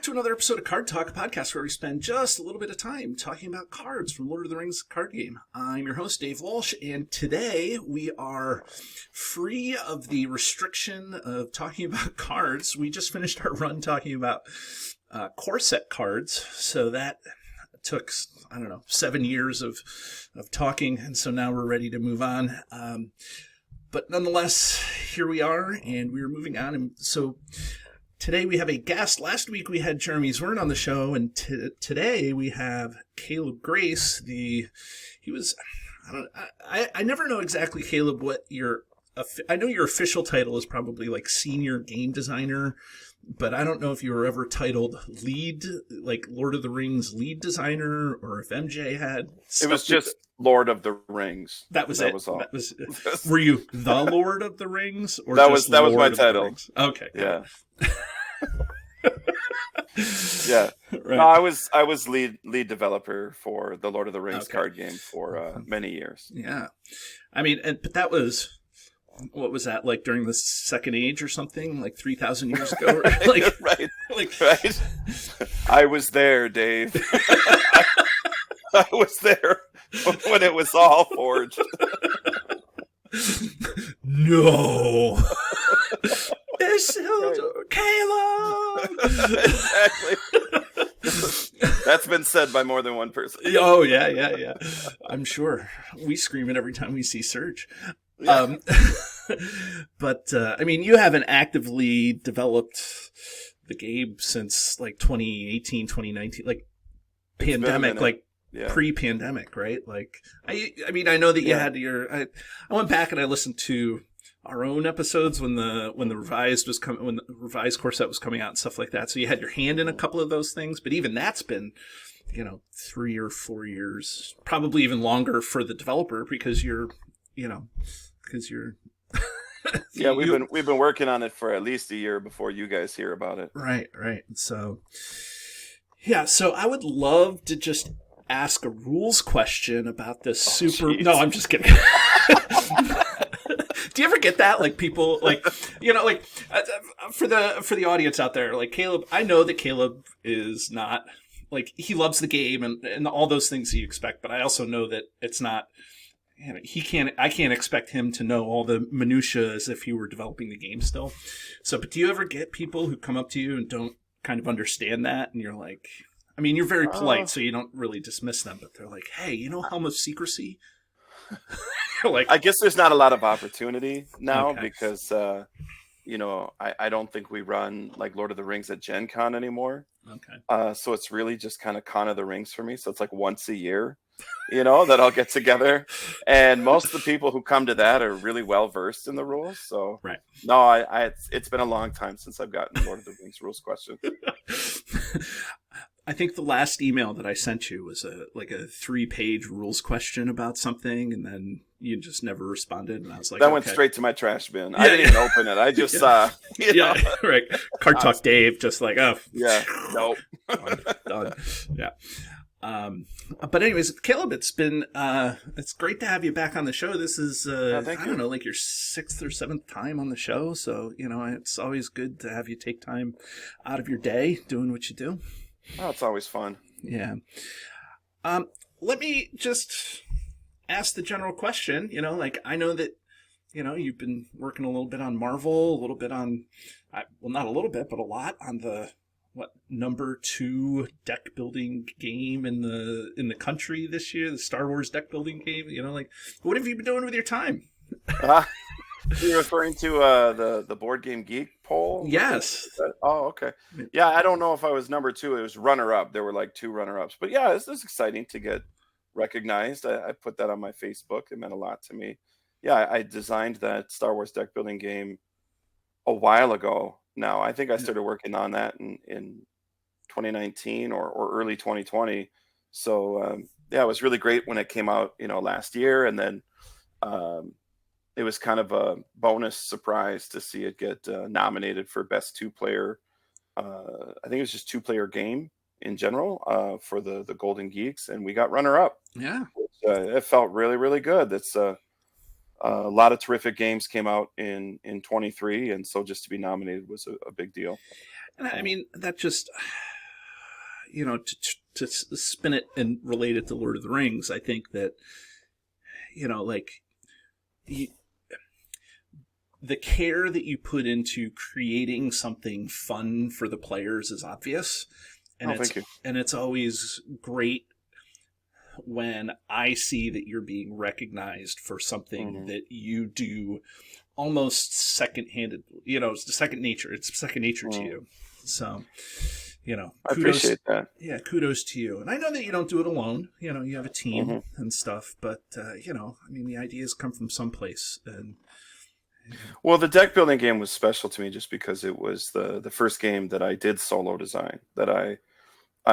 Another episode of Card Talk, a podcast where we spend just a little bit of time talking about cards from Lord of the Rings card game. I'm your host, Dave Walsh, and today we are free of the restriction of talking about cards. We just finished our run talking about core set cards, so that took, 7 years of talking, and so now we're ready to move on. But nonetheless, here we are, and we're moving on, and so today we have a guest. Last week we had Jeremy Zwern on the show, and today we have Caleb Grace. I never know exactly, Caleb, what I know your official title is probably like senior game designer, but I don't know if you were ever titled lead, like Lord of the Rings lead designer, or if MJ had. It was just Lord of the Rings. That was all. Were you the Lord of the Rings, or that was my title? Okay. Yeah. Yeah. Right. No, I was lead developer for the Lord of the Rings card game for many years. Yeah. I mean, but that was, what was that, like during the Second Age or something, like 3,000 years ago? Right. I was there, Dave. I was there when it was all forged. No. Isildur, Caleb! Exactly. That's been said by more than one person. Oh, yeah. I'm sure. We scream it every time we see Surge. Yeah. But, I mean, you haven't actively developed the game since, like, 2018, 2019, like, pandemic, like, pre-pandemic, right? Like, I mean, I know that you had I went back and I listened to our own episodes when the revised core set was coming out and stuff like that. So you had your hand in a couple of those things, but even that's been, 3 or 4 years, probably even longer for the developer because you're. Yeah, we've been working on it for at least a year before you guys hear about it. Right. So, yeah. So I would love to just ask a rules question about this Geez. No, I'm just kidding. Do you ever get that? Like people, like, for the audience out there, like Caleb, I know that Caleb is not, like, he loves the game and all those things you expect, but I also know that it's not, I can't expect him to know all the minutiae as if he were developing the game still. So, but do you ever get people who come up to you and don't kind of understand that? And you're like, I mean, you're very polite, so you don't really dismiss them, but they're like, hey, helm of secrecy? Like, I guess there's not a lot of opportunity now because, I don't think we run like Lord of the Rings at Gen Con anymore. Okay. So it's really just kind of Con of the Rings for me. So it's like once a year, that I'll get together. And most of the people who come to that are really well versed in the rules. So right. No, it's been a long time since I've gotten Lord of the Rings rules question. I think the last email that I sent you was a 3-page rules question about something, and then you just never responded. And I was like, that went straight to my trash bin. I didn't even open it. I just right. Card Talk Dave, just like, nope, done. Yeah. But anyways, Caleb, it's been it's great to have you back on the show. This is I don't know, like your 6th or 7th time on the show, so it's always good to have you take time out of your day doing what you do. Oh, it's always fun. Yeah. Let me just ask the general question. I know that you've been working a little bit on Marvel, a little bit on not a little bit, but a lot on the number 2 deck building game in the country this year, the Star Wars deck building game. What have you been doing with your time? You're referring to the Board Game Geek poll? Yes. Oh, okay. Yeah, I don't know if I was number 2. It was runner-up. There were like 2 runner-ups. But yeah, this is exciting to get recognized. I put that on my Facebook. It meant a lot to me. Yeah, I designed that Star Wars deck building game a while ago now. I think I started working on that in 2019 or early 2020. So, yeah, it was really great when it came out, last year. And then it was kind of a bonus surprise to see it get nominated for best 2-player. I think it was just 2-player game in general for the Golden Geeks, and we got runner up. Yeah, it felt really, really good. That's a lot of terrific games came out in 23, and so just to be nominated was a big deal. and I mean that just, to spin it and relate it to Lord of the Rings, I think that, the care that you put into creating something fun for the players is obvious. And thank you. And it's always great when I see that you're being recognized for something that you do almost second-handed. It's second nature. It's second nature to you. So, I appreciate that. Yeah, kudos to you. And I know that you don't do it alone. You have a team and stuff. But, the ideas come from someplace. And well, the deck building game was special to me just because it was the first game that I did solo design, that I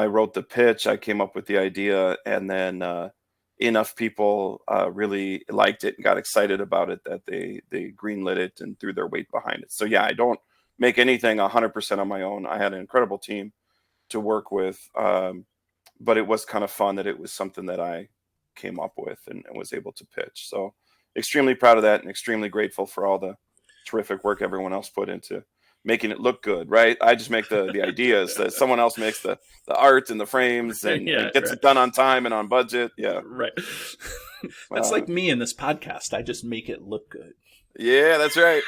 wrote the pitch, I came up with the idea, and then enough people really liked it and got excited about it that they greenlit it and threw their weight behind it. So yeah, I don't make anything 100% on my own. I had an incredible team to work with, but it was kind of fun that it was something that I came up with and was able to pitch. So extremely proud of that and extremely grateful for all the terrific work everyone else put into making it look good, right? I just make the ideas, that someone else makes the art and the frames and gets it done on time and on budget. Yeah. Right. That's like me in this podcast. I just make it look good. Yeah, that's right.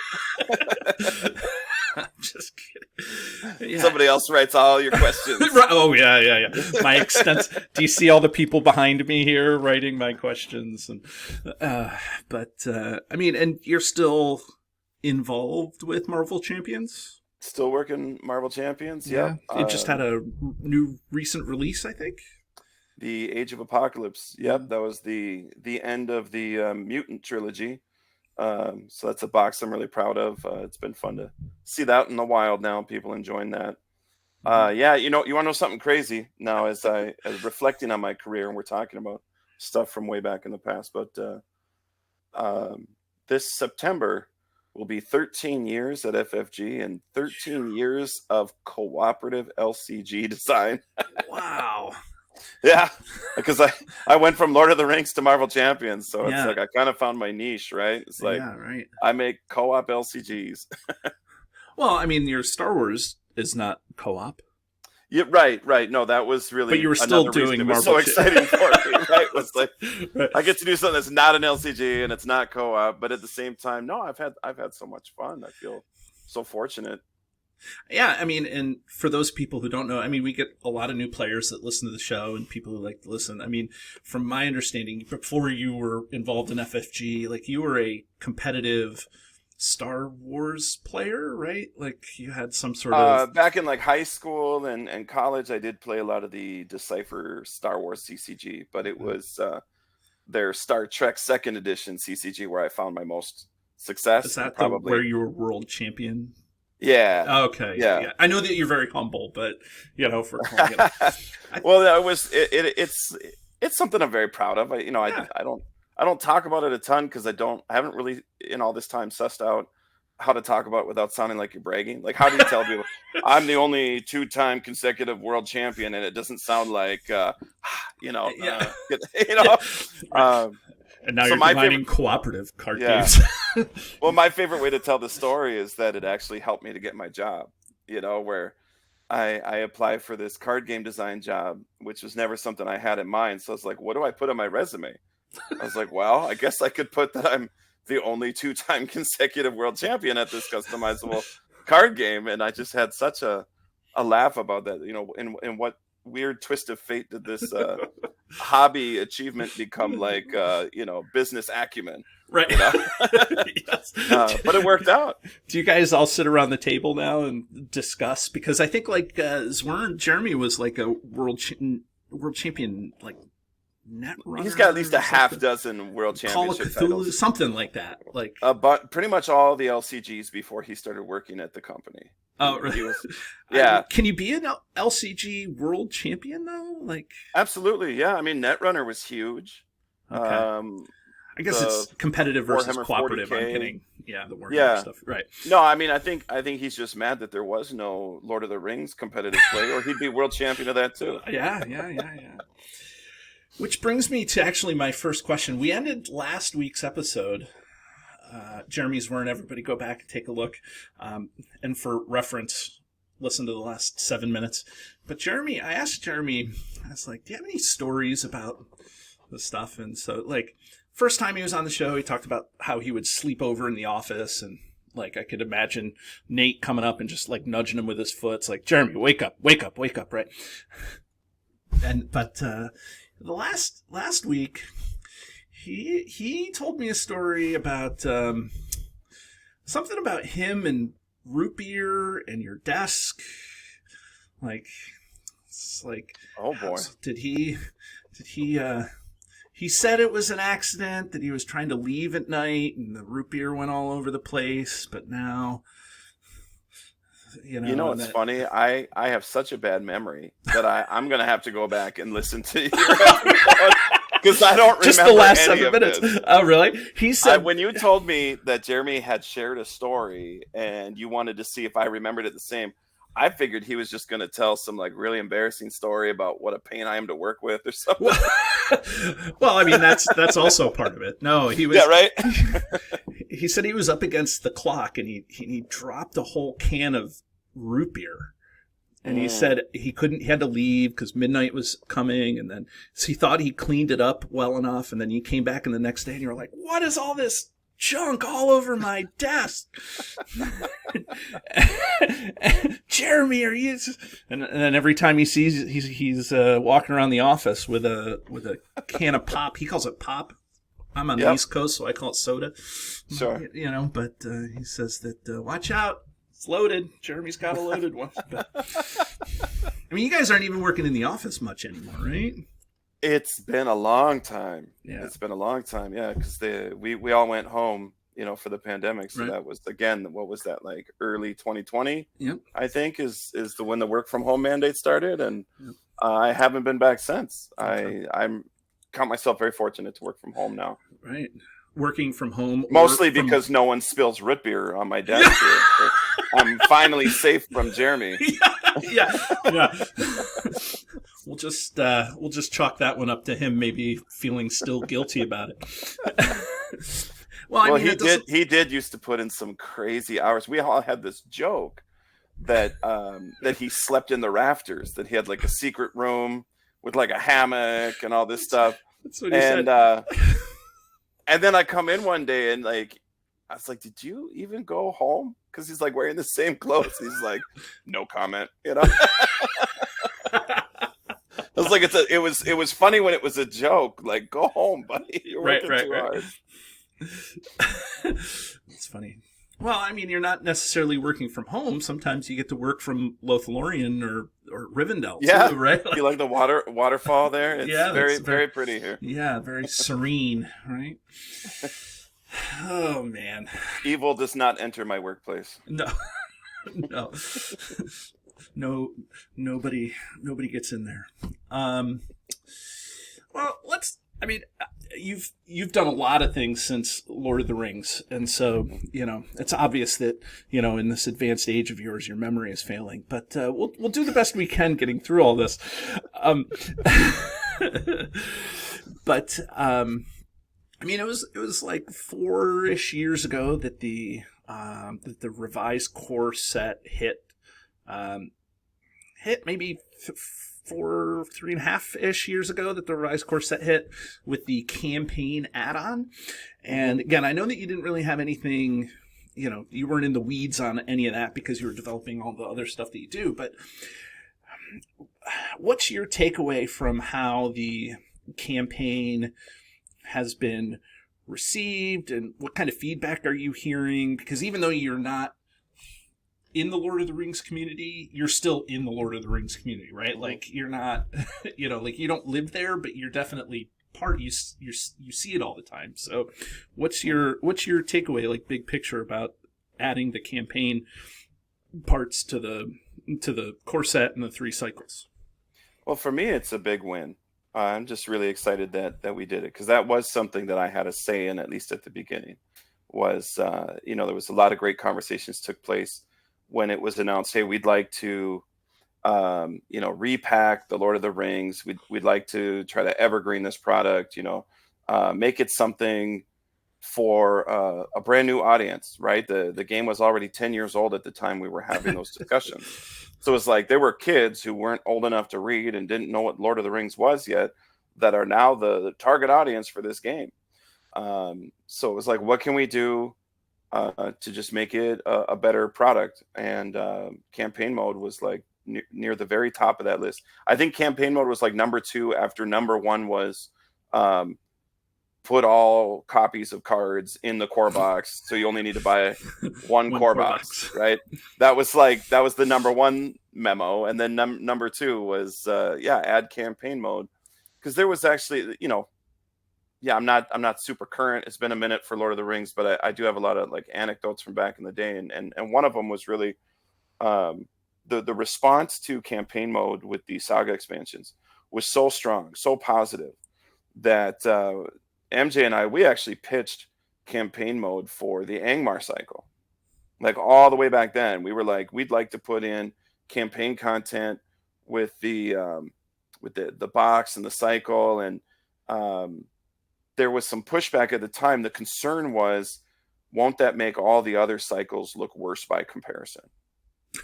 I'm just kidding. Yeah. Somebody else writes all your questions. Oh, yeah. My do you see all the people behind me here writing my questions? And, and you're still involved with Marvel Champions? Still working Marvel Champions, yeah. It just had a new recent release, I think. The Age of Apocalypse. Yep, that was the end of the Mutant trilogy. So that's a box I'm really proud of. It's been fun to see that out in the wild now, people enjoying that. You want to know something crazy now as reflecting on my career, and we're talking about stuff from way back in the past, but this September will be 13 years at FFG and 13 years of cooperative LCG design. Wow. Yeah, because I went from Lord of the Rings to Marvel Champions, so it's like I kind of found my niche, right? It's like I make co-op LCGs. Well, your Star Wars is not co-op. Yeah, right. No, that was really. But you were still doing Marvel. It was so exciting for me, right? It was like I get to do something that's not an LCG and it's not co-op, but at the same time, no, I've had so much fun. I feel so fortunate. Yeah, and for those people who don't know, we get a lot of new players that listen to the show and people who like to listen. From my understanding, before you were involved in FFG, like you were a competitive Star Wars player, right? Like you had some sort of back in like high school and college, I did play a lot of the Decipher Star Wars CCG, but it was their Star Trek Second Edition CCG where I found my most success. Is that probably where you were world champion? Yeah. Okay. Yeah. I know that you're very humble, but for calling it. Well, that was it's something I'm very proud of. I don't talk about it a ton because I haven't really in all this time sussed out how to talk about it without sounding like you're bragging. Like, how do you tell people I'm the only 2-time consecutive world champion, and it doesn't sound like and now you're combining cooperative card games. Well, my favorite way to tell the story is that it actually helped me to get my job, where I applied for this card game design job, which was never something I had in mind. So I was like, what do I put on my resume? I was like, well, I guess I could put that I'm the only 2-time consecutive world champion at this customizable card game. And I just had such a laugh about that, in what weird twist of fate did this hobby achievement become like business acumen, right? Yes. But it worked out. Do you guys all sit around the table now and discuss? Because I think like Jeremy was like a world champion, like net runner. He's got at least a half dozen world championship titles, something like that. Like but pretty much all the LCGs before he started working at the company. Oh, really? Yeah. Can you be an LCG world champion though? Like, absolutely. Yeah. Netrunner was huge. Okay. I guess it's competitive versus cooperative. I'm getting. the Warhammer stuff, right? No, I mean, I think he's just mad that there was no Lord of the Rings competitive play, or he'd be world champion of that too. Yeah. Which brings me to actually my first question. We ended last week's episode. Jeremy's weren't. Everybody go back and take a look. And for reference, listen to the last 7 minutes. But Jeremy, I asked Jeremy, I was like, do you have any stories about the stuff? And so, like, first time he was on the show, he talked about how he would sleep over in the office, and like I could imagine Nate coming up and just like nudging him with his foot. It's like, Jeremy, wake up, right? But the last week, he told me a story about something about him and root beer and your desk. Like, it's like, oh boy, did he said it was an accident, that he was trying to leave at night and the root beer went all over the place, but now, it's funny. I have such a bad memory that I'm going to have to go back and listen to your episode because I don't remember just the last any 7 of minutes. This. Oh, really? He said when you told me that Jeremy had shared a story and you wanted to see if I remembered it the same, I figured he was just going to tell some like really embarrassing story about what a pain I am to work with or something. Well, I mean, that's also part of it. No, he was. Yeah, right. He said he was up against the clock and he dropped a whole can of root beer. And he said he had to leave because midnight was coming. And then so he thought he cleaned it up well enough. And then you came back in the next day and you were like, what is all this junk all over my desk? Jeremy, are you? And then every time he sees he's walking around the office with a can of pop. He calls it pop. I'm on the East Coast, so I call it soda. Sure. But he says that watch out, it's loaded. Jeremy's got a loaded one. But, I mean, you guys aren't even working in the office much anymore, right? It's been a long time. Yeah. It's been a long time. Yeah, because we all went home, for the pandemic. So that was, again, what was that, like early 2020? Yep. I think is when the work from home mandate started, and I haven't been back since. I'm count myself very fortunate to work from home now. Right. Working from home. Mostly because no one spills root beer on my desk here. So I'm finally safe from Jeremy. Yeah. We'll just chalk that one up to him maybe feeling still guilty about it. Well, he did used to put in some crazy hours. We all had this joke that he slept in the rafters, that he had like a secret room with like a hammock and all this stuff. That's what he said. And then I come in one day and like I was like, did you even go home? Because he's like wearing the same clothes. He's like, no comment, I was like, it was funny when it was a joke. Like, go home, buddy. You're working too hard. It's funny. Well, I mean, you're not necessarily working from home. Sometimes you get to work from Lothlorien or Rivendell. Yeah, too, right? You like the waterfall there? It's very, very pretty here. Yeah, very serene, right? Oh man, evil does not enter my workplace. No. Nobody gets in there. Well, you've done a lot of things since Lord of the Rings, and so it's obvious that in this advanced age of yours, your memory is failing. But we'll do the best we can getting through all this. But I mean, it was like 4-ish years ago that the revised core set hit maybe 3.5-ish years ago that the revised core set hit with the campaign add-on. And again, I know that you didn't really have anything, you weren't in the weeds on any of that because you were developing all the other stuff that you do, but what's your takeaway from how the campaign has been received, and what kind of feedback are you hearing? Because even though you're not in the Lord of the Rings community, you're still in the Lord of the Rings community, right? Like, you're not, like, you don't live there, but you're definitely part. You see it all the time. So, what's your takeaway, like, big picture, about adding the campaign parts to the core set and the 3 cycles? Well, for me, it's a big win. I'm just really excited that we did it, because that was something that I had a say in, at least at the beginning, was, there was a lot of great conversations took place when it was announced, hey, we'd like to, repack the Lord of the Rings. We'd like to try to evergreen this product, make it something for a brand new audience, right? The game was already 10 years old at the time we were having those discussions. So it's like there were kids who weren't old enough to read and didn't know what Lord of the Rings was yet that are now the target audience for this game. So it was like, what can we do to just make it a better product? And campaign mode was like near the very top of that list. I think campaign mode was like number 2 after number 1 was put all copies of cards in the core box, so you only need to buy one core box, right? That was the number 1 memo, and then number 2 was add campaign mode, because there was actually, I'm not super current. It's been a minute for Lord of the Rings, but I do have a lot of like anecdotes from back in the day, and one of them was really the response to campaign mode with the saga expansions was so strong, so positive, that MJ and we actually pitched campaign mode for the Angmar cycle. Like all the way back then, we were like, we'd like to put in campaign content with the box and the cycle. And there was some pushback at the time. The concern was, won't that make all the other cycles look worse by comparison?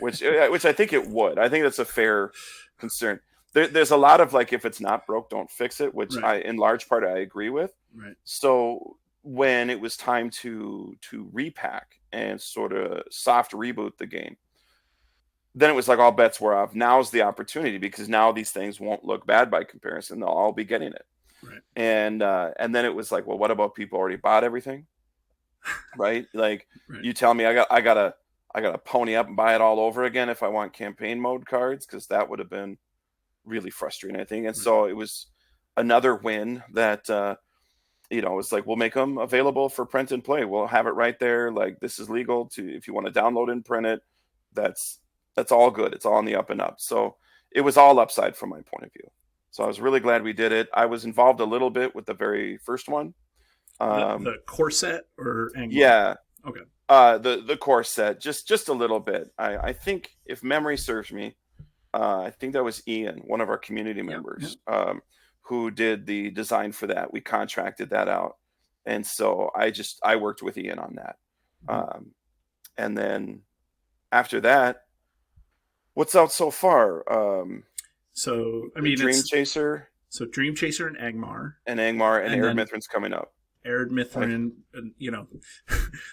Which I think it would. I think that's a fair concern. There's a lot of like, if it's not broke, don't fix it, which right. In large part I agree with. Right. So when it was time to repack and sort of soft reboot the game, then it was like all bets were off. Now's the opportunity, because now these things won't look bad by comparison. They'll all be getting it. Right. And then it was like, well, what about people already bought everything? Right? Like right. You tell me I gotta pony up and buy it all over again if I want campaign mode cards, because that would have been really frustrating, I think. And so it was another win that it was like, we'll make them available for print and play. We'll have it right there. Like, this is legal to, if you want to download and print it, that's all good. It's all on the up and up. So it was all upside from my point of view. So I was really glad we did it. I was involved a little bit with the very first one. The core set or Angmar? Yeah. Okay. The core set, just a little bit. I think, if memory serves me, I think that was Ian, one of our community members, who did the design for that. We contracted that out. And so I worked with Ian on that. Mm-hmm. And then after that, what's out so far? Dream Chaser. So Dream Chaser and Angmar. And Erid Mithrin's coming up. Erid Mithrin,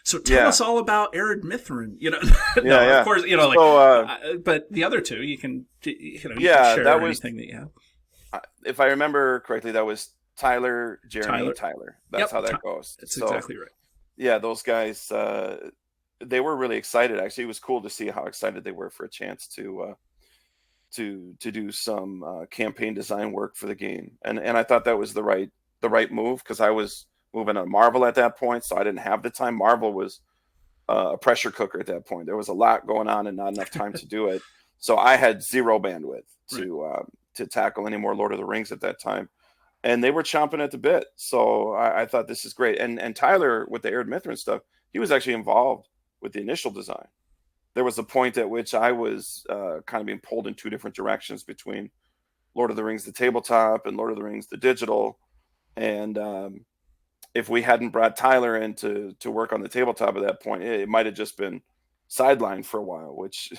so tell us all about Erid Mithrin. Of course, but the other two, you can share that anything that you have. If I remember correctly, that was Tyler, Jeremy, Tyler. That's how that goes. That's exactly right. Yeah, those guys, they were really excited. Actually, it was cool to see how excited they were for a chance to do some campaign design work for the game, and I thought that was the right move, because I was moving on Marvel at that point, so I didn't have the time. Marvel was a pressure cooker at that point. There was a lot going on and not enough time to do it, so I had zero bandwidth to tackle any more Lord of the Rings at that time, and they were chomping at the bit. So I thought, this is great. And Tyler, with the Erid Mithrin stuff, he was actually involved with the initial design. There was a point at which I was kind of being pulled in two different directions between Lord of the Rings the tabletop and Lord of the Rings the digital, and if we hadn't brought Tyler in to work on the tabletop at that point, it might have just been sidelined for a while, which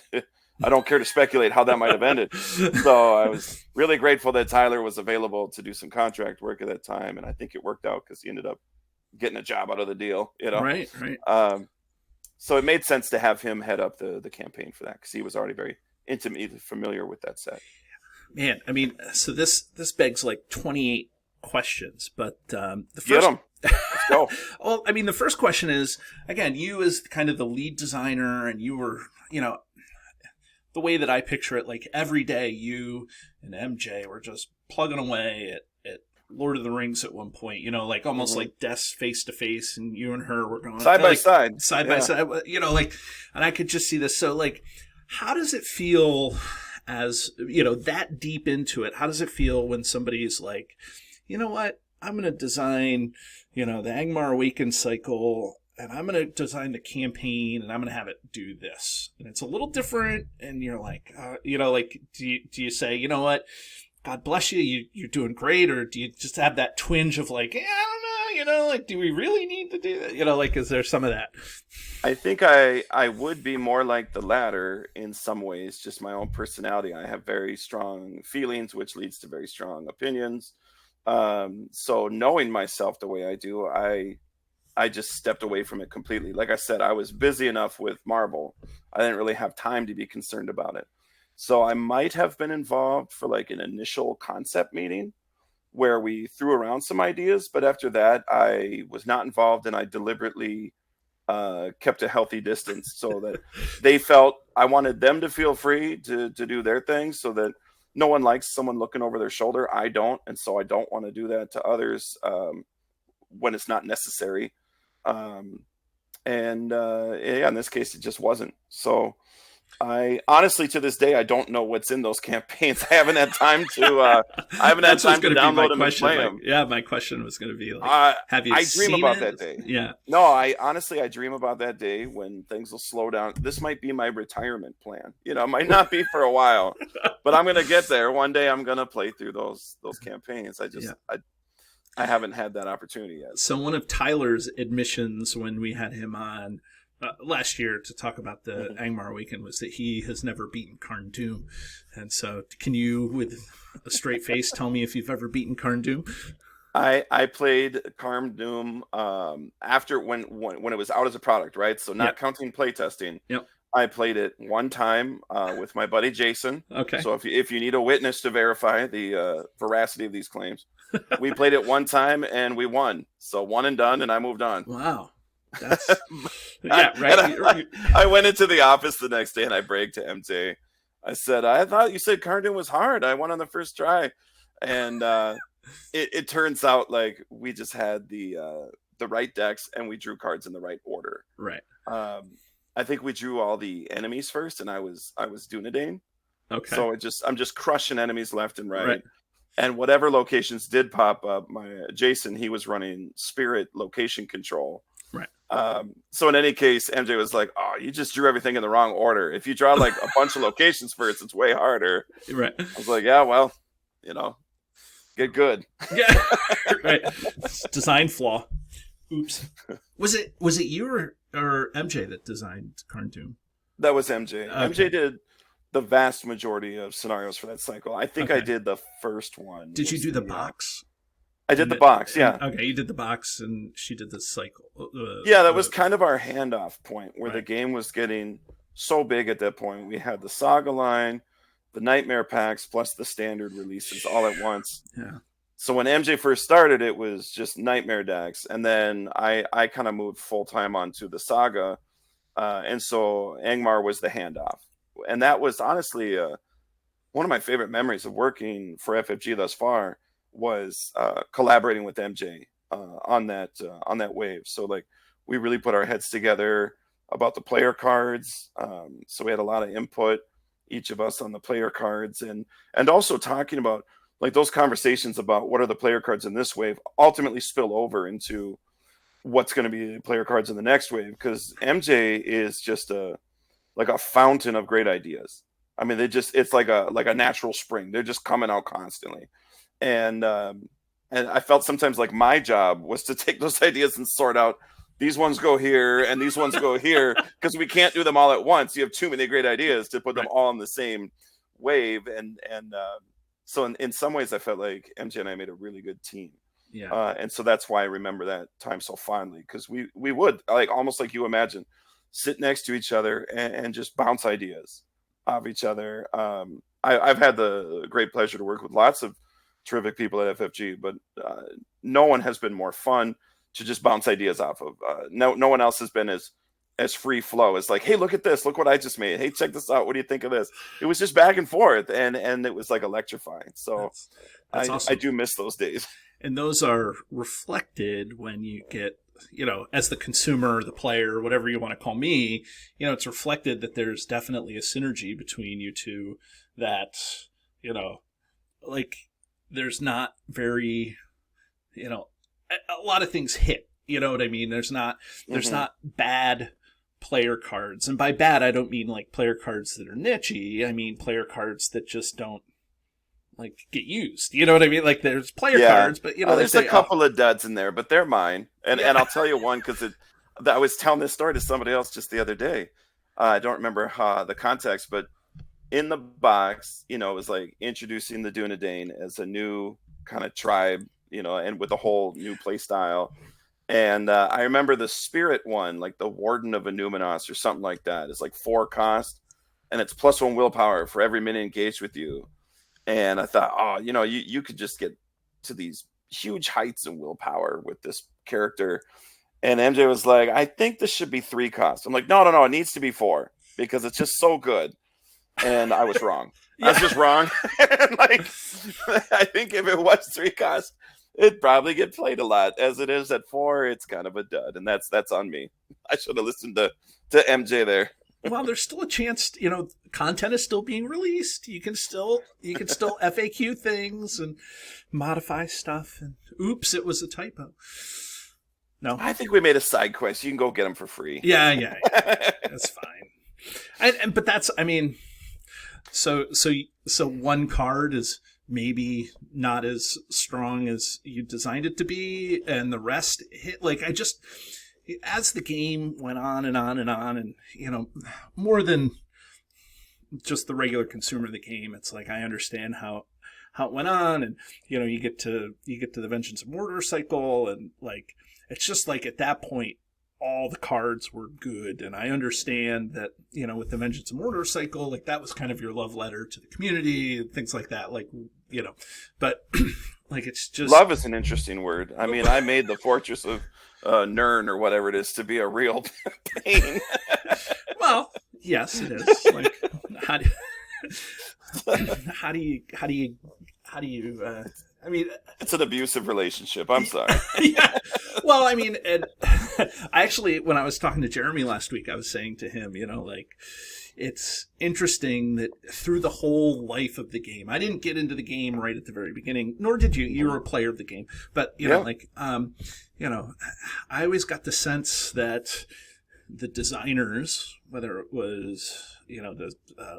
I don't care to speculate how that might have ended. So I was really grateful that Tyler was available to do some contract work at that time, and I think it worked out, because he ended up getting a job out of the deal. Right. So it made sense to have him head up the campaign for that, because he was already very intimately familiar with that set. Man, I mean, so this begs like 28 questions, but the first... Get 'em. Let's go. Well, I mean, the first question is, again, you as kind of the lead designer, and you were, the way that I picture it, like every day you and MJ were just plugging away at Lord of the Rings at one point, like almost like desks face to face, and you and her were going side by side, and I could just see this. So like, how does it feel as, that deep into it? How does it feel when somebody's like, you know what, I'm going to design, the Angmar Awakened cycle, and I'm going to design the campaign, and I'm going to have it do this. And it's a little different, and you're like, do you say, you know what, God bless you, you're doing great, or do you just have that twinge of like, I don't know, like, do we really need to do that? Like, is there some of that? I think I would be more like the latter in some ways, just my own personality. I have very strong feelings, which leads to very strong opinions. So knowing myself the way I do, I just stepped away from it completely. Like I said, I was busy enough with Marvel. I didn't really have time to be concerned about it. So I might have been involved for like an initial concept meeting where we threw around some ideas, but after that, I was not involved, and I deliberately kept a healthy distance so that they felt I wanted them to feel free to do their thing, so that no one likes someone looking over their shoulder. I don't. And so I don't want to do that to others when it's not necessary. In this case, it just wasn't. So I honestly, to this day, I don't know what's in those campaigns. I haven't had time to. Download them and play them. Yeah, my question was going to be like, have you? I dream about that day. Yeah. No, I dream about that day when things will slow down. This might be my retirement plan. It might not be for a while, but I'm going to get there one day. I'm going to play through those campaigns. I haven't had that opportunity yet. So one of Tyler's admissions when we had him on last year to talk about the Angmar weekend was that he has never beaten Karn Doom. And so can you, with a straight face, tell me if you've ever beaten Karn Doom? I played Karn Doom after when it was out as a product, right? So not counting playtesting. Yep. I played it one time with my buddy Jason. Okay. So if you need a witness to verify the veracity of these claims, we played it one time and we won. So one and done, and I moved on. Wow. That's right. I went into the office the next day and I bragged to MJ. I said, I thought you said Karn Doom was hard. I won on the first try. And it turns out like we just had the right decks and we drew cards in the right order. Right. I think we drew all the enemies first, and I was Dunedain. Okay. So I'm just crushing enemies left and right. And whatever locations did pop up, Jason, he was running Spirit location control. Right. So in any case, MJ was like, "Oh, you just drew everything in the wrong order. If you draw like a bunch of locations first, it's way harder." Right. I was like, "Yeah, well, get good." Yeah. Right. Design flaw. Oops. Was it you or MJ that designed Karn Doom? That was MJ. Okay. MJ did the vast majority of scenarios for that cycle. I think I did the first one. Did you do the box? I did the box, yeah. Okay, you did the box, and she did the cycle. That was kind of our handoff point, where the game was getting so big at that point. We had the Saga line, the Nightmare packs, plus the standard releases all at once. Yeah. So when MJ first started, it was just Nightmare decks, and then I kind of moved full-time onto the Saga, and so Angmar was the handoff. And that was honestly one of my favorite memories of working for FFG thus far, was collaborating with MJ on that wave. So like we really put our heads together about the player cards. So we had a lot of input, each of us, on the player cards, and also talking about like those conversations about what are the player cards in this wave ultimately spill over into what's going to be the player cards in the next wave, because MJ is just a fountain of great ideas. I mean, it's like a natural spring. They're just coming out constantly. And I felt sometimes like my job was to take those ideas and sort out, these ones go here and these ones go here, because we can't do them all at once. You have too many great ideas to put them all in the same wave. So in some ways I felt like MJ and I made a really good team. Yeah. And so that's why I remember that time so fondly, because we would, like, almost like you imagine, sit next to each other and just bounce ideas off each other. I've had the great pleasure to work with lots of terrific people at FFG, but no one has been more fun to just bounce ideas off of. No one else has been as free flow. It's like, hey, look at this. Look what I just made. Hey, check this out. What do you think of this? It was just back and forth, and it was like electrifying. So that's awesome. I do miss those days. And those are reflected when you get, as the consumer, the player, whatever you want to call me, it's reflected that there's definitely a synergy between you two that, like, there's not very, a lot of things hit, You know what I mean? There's not bad player cards. And by bad, I don't mean like player cards that are niche-y. I mean player cards that just don't like get used. You know what I mean? Like there's player cards, but you know, there's a couple of duds in there, but they're mine. And I'll tell you one, because I was telling this story to somebody else just the other day. I don't remember the context, but in the box, you know, it was like introducing the Dunedain as a new kind of tribe, you know, and with a whole new play style. And I remember the spirit one, like the Warden of Numinos or something like that. It's like 4 cost, and it's +1 willpower for every minute engaged with you. And I thought, oh, you know, you could just get to these huge heights in willpower with this character. And MJ was like, I think this should be 3 cost. I'm like, no, it needs to be 4 because it's just so good. And I was wrong. I was just wrong. Like, I think if it was 3 cost, it'd probably get played a lot. As it is at 4, it's kind of a dud, and that's on me. I should have listened to MJ there. Well, there's still a chance, you know, content is still being released. You can still FAQ things and modify stuff. And oops, it was a typo. No, I think we made a side quest. You can go get them for free. Yeah. That's fine. But that's, I mean, so one card is maybe not as strong as you designed it to be, and the rest hit. Like, as the game went on and on and on, and you know, more than just the regular consumer of the game, it's like I understand how it went on, and you know, you get to the Vengeance of Mordor cycle, and like it's just like at that point all the cards were good, and I understand that, you know, with the Vengeance of Mordor cycle, like that was kind of your love letter to the community and things like that, like, you know, but like it's just love is an interesting word. I mean, I made the Fortress of Nirn or whatever it is to be a real pain. Well, yes, it is. Like, how do you I mean, it's an abusive relationship. I'm sorry. Yeah. Well, I mean, I actually, when I was talking to Jeremy last week, I was saying to him, you know, like, it's interesting that through the whole life of the game, I didn't get into the game right at the very beginning, nor did you. You were a player of the game, but you know, like, you know, I always got the sense that the designers, whether it was, you know, the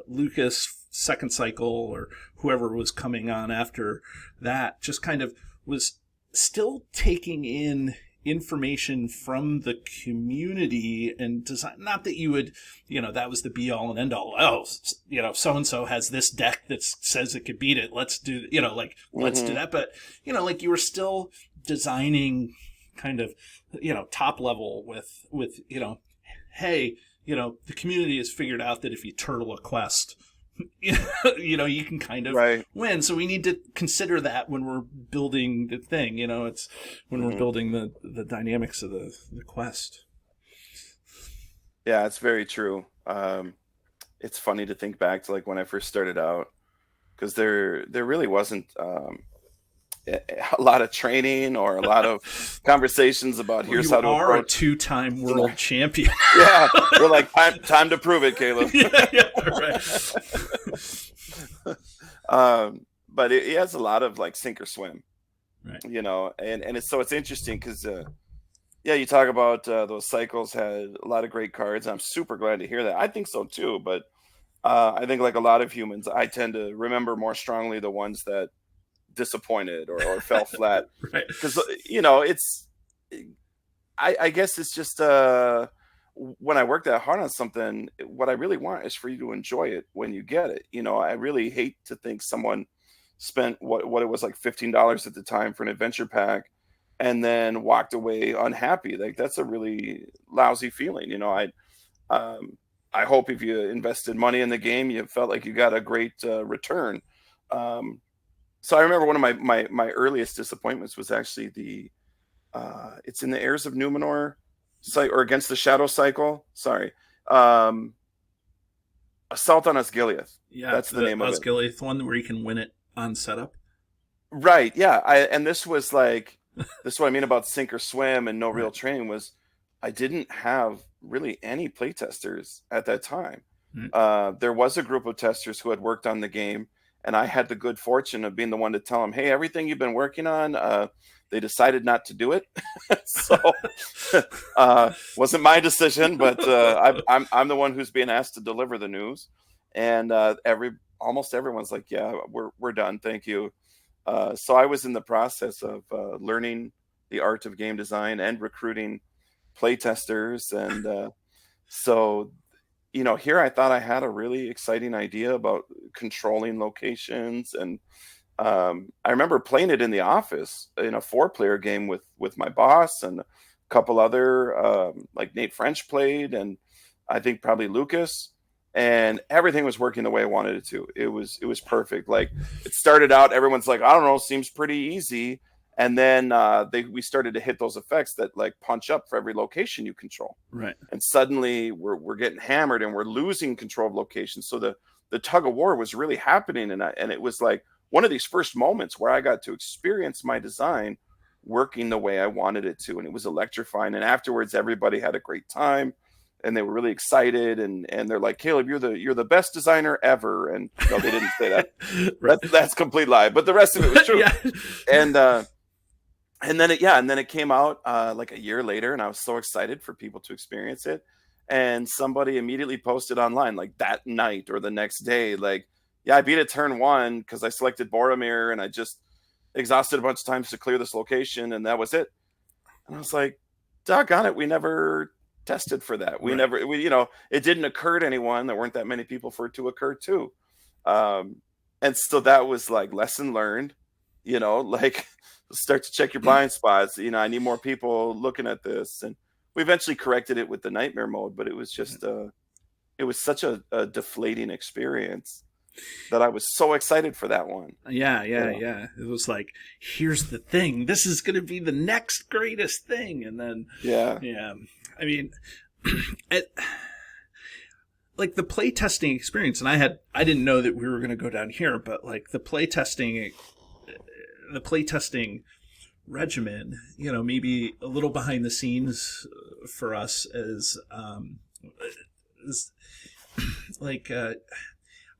Lucas second cycle or whoever was coming on after that, just kind of was still taking in information from the community and design. Not that you would, you know, that was the be all and end all. Oh, you know, so and so has this deck that says it could beat it. Let's do, you know, like let's do that. But you know, like you were still designing kind of, you know, top level with you know, hey, you know, the community has figured out that if you turtle a quest, you know, you can kind of win. So we need to consider that when we're building the thing, you know, it's when we're building the dynamics of the quest. Yeah, it's very true. It's funny to think back to like when I first started out, because there really wasn't a lot of training or a lot of conversations about here's how to approach. You are a 2-time world champion. Yeah, we're like time to prove it, Caleb. Yeah, right. But it has a lot of like sink or swim, right? You know, and it's interesting because yeah, you talk about those cycles had a lot of great cards. I'm super glad to hear that. I think so too, but I think like a lot of humans, I tend to remember more strongly the ones that disappointed or fell flat, right? Because you know, it's I guess it's just when I work that hard on something, what I really want is for you to enjoy it when you get it. You know, I really hate to think someone spent what it was like $15 at the time for an adventure pack and then walked away unhappy. Like that's a really lousy feeling. You know, I hope if you invested money in the game, you felt like you got a great return. So I remember one of my earliest disappointments was actually it's in the Heirs of Numenor or Against the Shadow cycle. Sorry. Assault on Osgiliath. Yeah, that's the name of it. Osgiliath one where you can win it on setup. Right. Yeah. And this was like, this is what I mean about sink or swim and no real training was I didn't have really any playtesters at that time. There was a group of testers who had worked on the game and I had the good fortune of being the one to tell them, hey, everything you've been working on, they decided not to do it. So wasn't my decision, but I'm the one who's being asked to deliver the news. And almost everyone's like, yeah, we're done. Thank you. So I was in the process of learning the art of game design and recruiting playtesters. And so, here I thought I had a really exciting idea about controlling locations. And I remember playing it in the office in a 4-player game with my boss and a couple other, like Nate French played, and I think probably Lucas. And everything was working the way I wanted it to. It was perfect. Like, it started out, everyone's like, I don't know, seems pretty easy. And then we started to hit those effects that like punch up for every location you control. Right. And suddenly we're getting hammered and we're losing control of locations. So the tug of war was really happening. And it was like one of these first moments where I got to experience my design working the way I wanted it to. And it was electrifying. And afterwards, everybody had a great time. And they were really excited, and they're like, Caleb, you're the best designer ever. And no, they didn't say that. Right. That's complete lie. But the rest of it was true. Yeah. And then it came out like a year later, and I was so excited for people to experience it. And somebody immediately posted online like that night or the next day, like, yeah, I beat it turn 1 because I selected Boromir and I just exhausted a bunch of times to clear this location, and that was it. And I was like, doggone it, we never tested for that. We never, it didn't occur to anyone. There weren't that many people for it to occur to. And so that was like lesson learned, like start to check your blind spots. I need more people looking at this. And we eventually corrected it with the nightmare mode, but it was just, it was such a deflating experience that I was so excited for that one. Yeah. It was like, here's the thing. This is going to be the next greatest thing. And then, yeah. I mean, like the playtesting experience, and I didn't know that we were going to go down here, but like the playtesting regimen, maybe a little behind the scenes for us is like,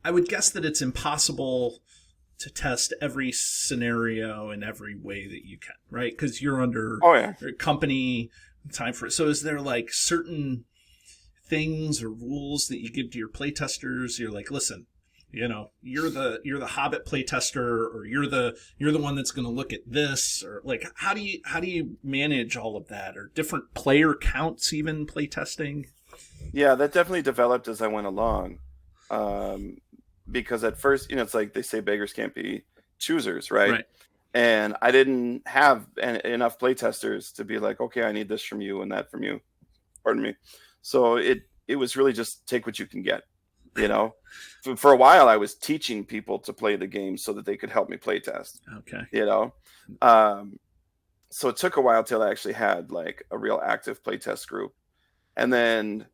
I would guess that it's impossible to test every scenario in every way that you can, right? Because you're under company time for it. So is there like certain things or rules that you give to your playtesters? You're like, listen, you're the Hobbit playtester, or you're the one that's going to look at this, or like, how do you manage all of that, or different player counts, even playtesting? Yeah, that definitely developed as I went along. Because at first, it's like they say beggars can't be choosers, right? And I didn't have enough playtesters to be like, okay, I need this from you and that from you. Pardon me. So it was really just take what you can get, For a while, I was teaching people to play the game so that they could help me playtest. Okay. So it took a while till I actually had like a real active playtest group. And then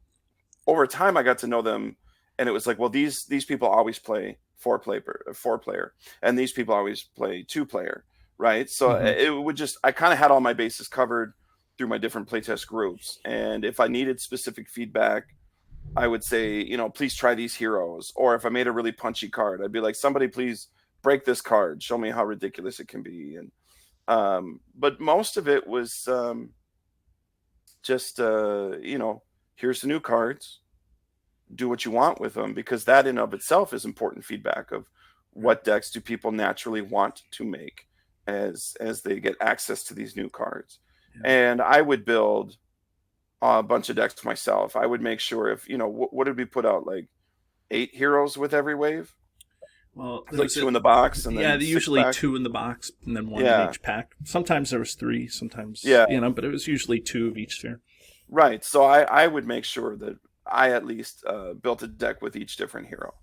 over time, I got to know them. And it was like, well, these people always play 4-player, and these people always play 2-player, right? So it would just, I kind of had all my bases covered through my different playtest groups. And if I needed specific feedback, I would say, please try these heroes. Or if I made a really punchy card, I'd be like, somebody please break this card, show me how ridiculous it can be. And but most of it was just here's the new cards, do what you want with them, because that in of itself is important feedback of what decks do people naturally want to make as they get access to these new cards. And I would build a bunch of decks myself. I would make sure if, what did we put out, like 8 heroes with every wave? Well, like 2 in the box, and then usually back. 2 in the box, and then 1 in each pack. Sometimes there was 3, sometimes but it was usually 2 of each sphere. Right. So I would make sure that I at least built a deck with each different hero.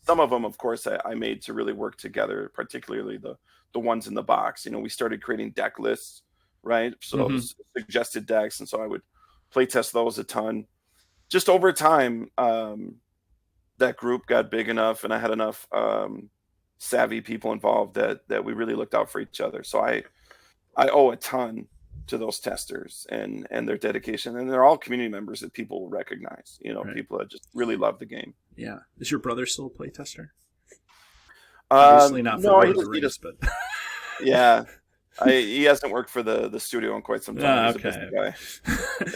Some of them, of course, I made to really work together, particularly the ones in the box. We started creating deck lists, right? So suggested decks, and so I would play test those a ton. Just over time, that group got big enough, and I had enough savvy people involved that we really looked out for each other. So I owe a ton to those testers and their dedication, and they're all community members that people will recognize. People that just really love the game. Yeah. Is your brother still a playtester? Obviously not for No, Lord of the Rings, but yeah. He hasn't worked for the studio in quite some time. He's a busy guy.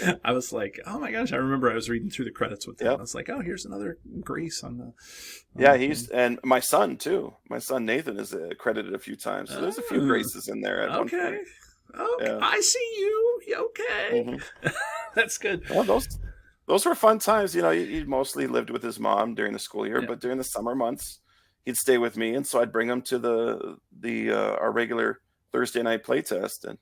Yeah. I was like, oh my gosh! I remember I was reading through the credits with him. Yep. I was like, oh, here's another Grace on the. Yeah, and my son too. My son Nathan is credited a few times. So there's a few Graces in there at one point. Okay. Yeah. I see you. Okay. Mm-hmm. That's good. Well, those were fun times. He mostly lived with his mom during the school year, but during the summer months, he'd stay with me, and so I'd bring him to the our regular Thursday night playtest, and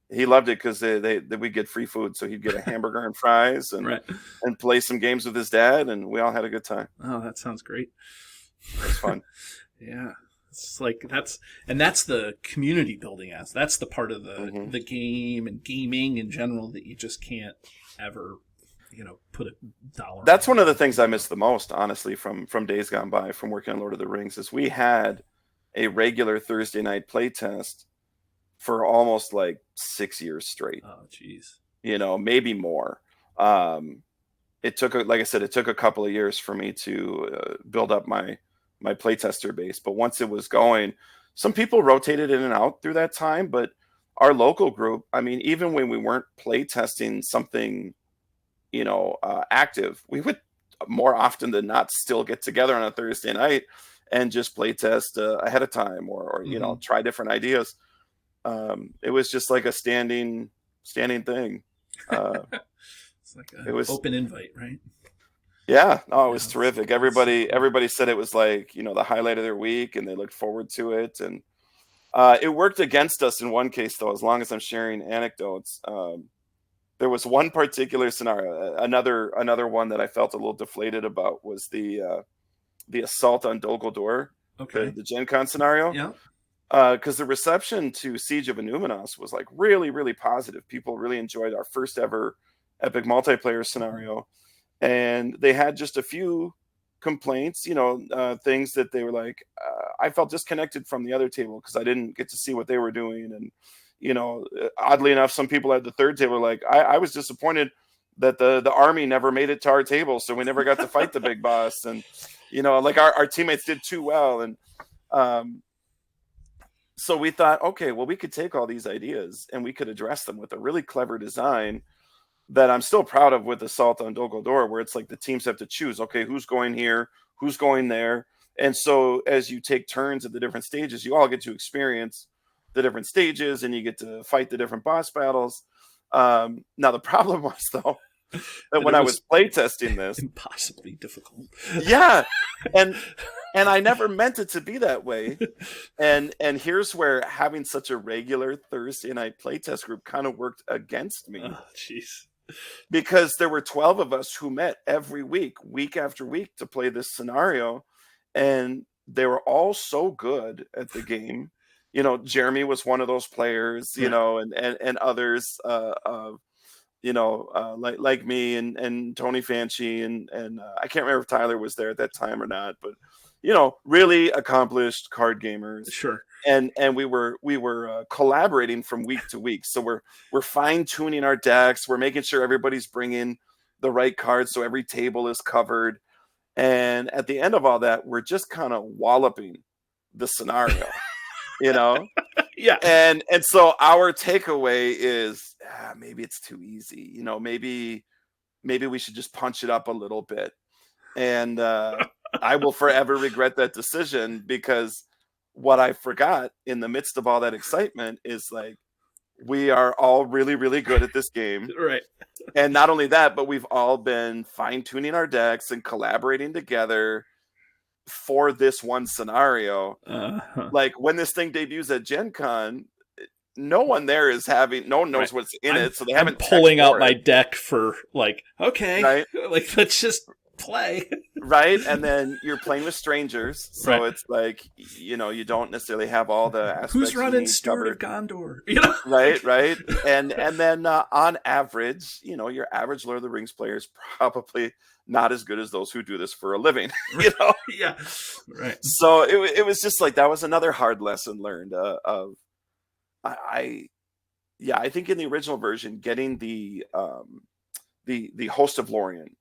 he loved it because we get free food, so he'd get a hamburger and fries and play some games with his dad, and we all had a good time. Oh, that sounds great. It was fun. Yeah. It's like that's the community building aspect. That's the part of the game and gaming in general that you just can't ever, put a dollar. That's one of the things I miss the most, honestly, from days gone by, from working on Lord of the Rings, is we had a regular Thursday night playtest for almost like 6 years straight. Oh, geez. Maybe more. It took, like I said, a couple of years for me to build up my playtester base. But once it was going, some people rotated in and out through that time. But our local group, I mean, even when we weren't playtesting something, active, we would more often than not still get together on a Thursday night and just playtest ahead of time, or try different ideas. It was just like a standing thing. It's like it was open invite, right? Yeah. Oh, it was terrific. Everybody said it was like, the highlight of their week, and they looked forward to it. And it worked against us in one case, though, as long as I'm sharing anecdotes. There was one particular scenario. Another one that I felt a little deflated about was the assault on Dol Guldur, the Gen Con scenario. Yeah. Because the reception to Siege of Enumenos was like really, really positive. People really enjoyed our first ever epic multiplayer scenario. And they had just a few complaints, things that they were like, I felt disconnected from the other table because I didn't get to see what they were doing. And, oddly enough, some people at the third table were like, I was disappointed that the army never made it to our table. So we never got to fight the big boss. And, like our teammates did too well. And so we thought, okay, well, we could take all these ideas and we could address them with a really clever design that I'm still proud of with Assault on Dol Guldur, where it's like the teams have to choose, okay, who's going here, who's going there. And so as you take turns at the different stages, you all get to experience the different stages and you get to fight the different boss battles. Now, the problem was, though, that when I was playtesting this, impossibly difficult. Yeah. And I never meant it to be that way. And here's where having such a regular Thursday night playtest group kind of worked against me. Oh, jeez. Because there were 12 of us who met every week after week, to play this scenario. And they were all so good at the game. Jeremy was one of those players, and others, like me and Tony Fanchi and I can't remember if Tyler was there at that time or not, but really accomplished card gamers. Sure. And we were collaborating from week to week. So we're fine tuning our decks. We're making sure everybody's bringing the right cards so every table is covered. And at the end of all that, we're just kind of walloping the scenario, Yeah. And so our takeaway is maybe it's too easy. Maybe we should just punch it up a little bit. And I will forever regret that decision, because what I forgot in the midst of all that excitement is like, we are all really, really good at this game. Right. And not only that, but we've all been fine tuning our decks and collaborating together for this one scenario. Like when this thing debuts at Gen Con, no one there is no one knows what's in it, so they haven't pulling out my deck for like, okay, right? Like, let's just play. Right. And then you're playing with strangers, so it's like, you don't necessarily have all the aspects. Who's running Steward of Gondor? Right. And then on average, your average Lord of the Rings player is probably not as good as those who do this for a living. Yeah. Right. So it was just like, that was another hard lesson learned. I think in the original version, getting the Host of Lorien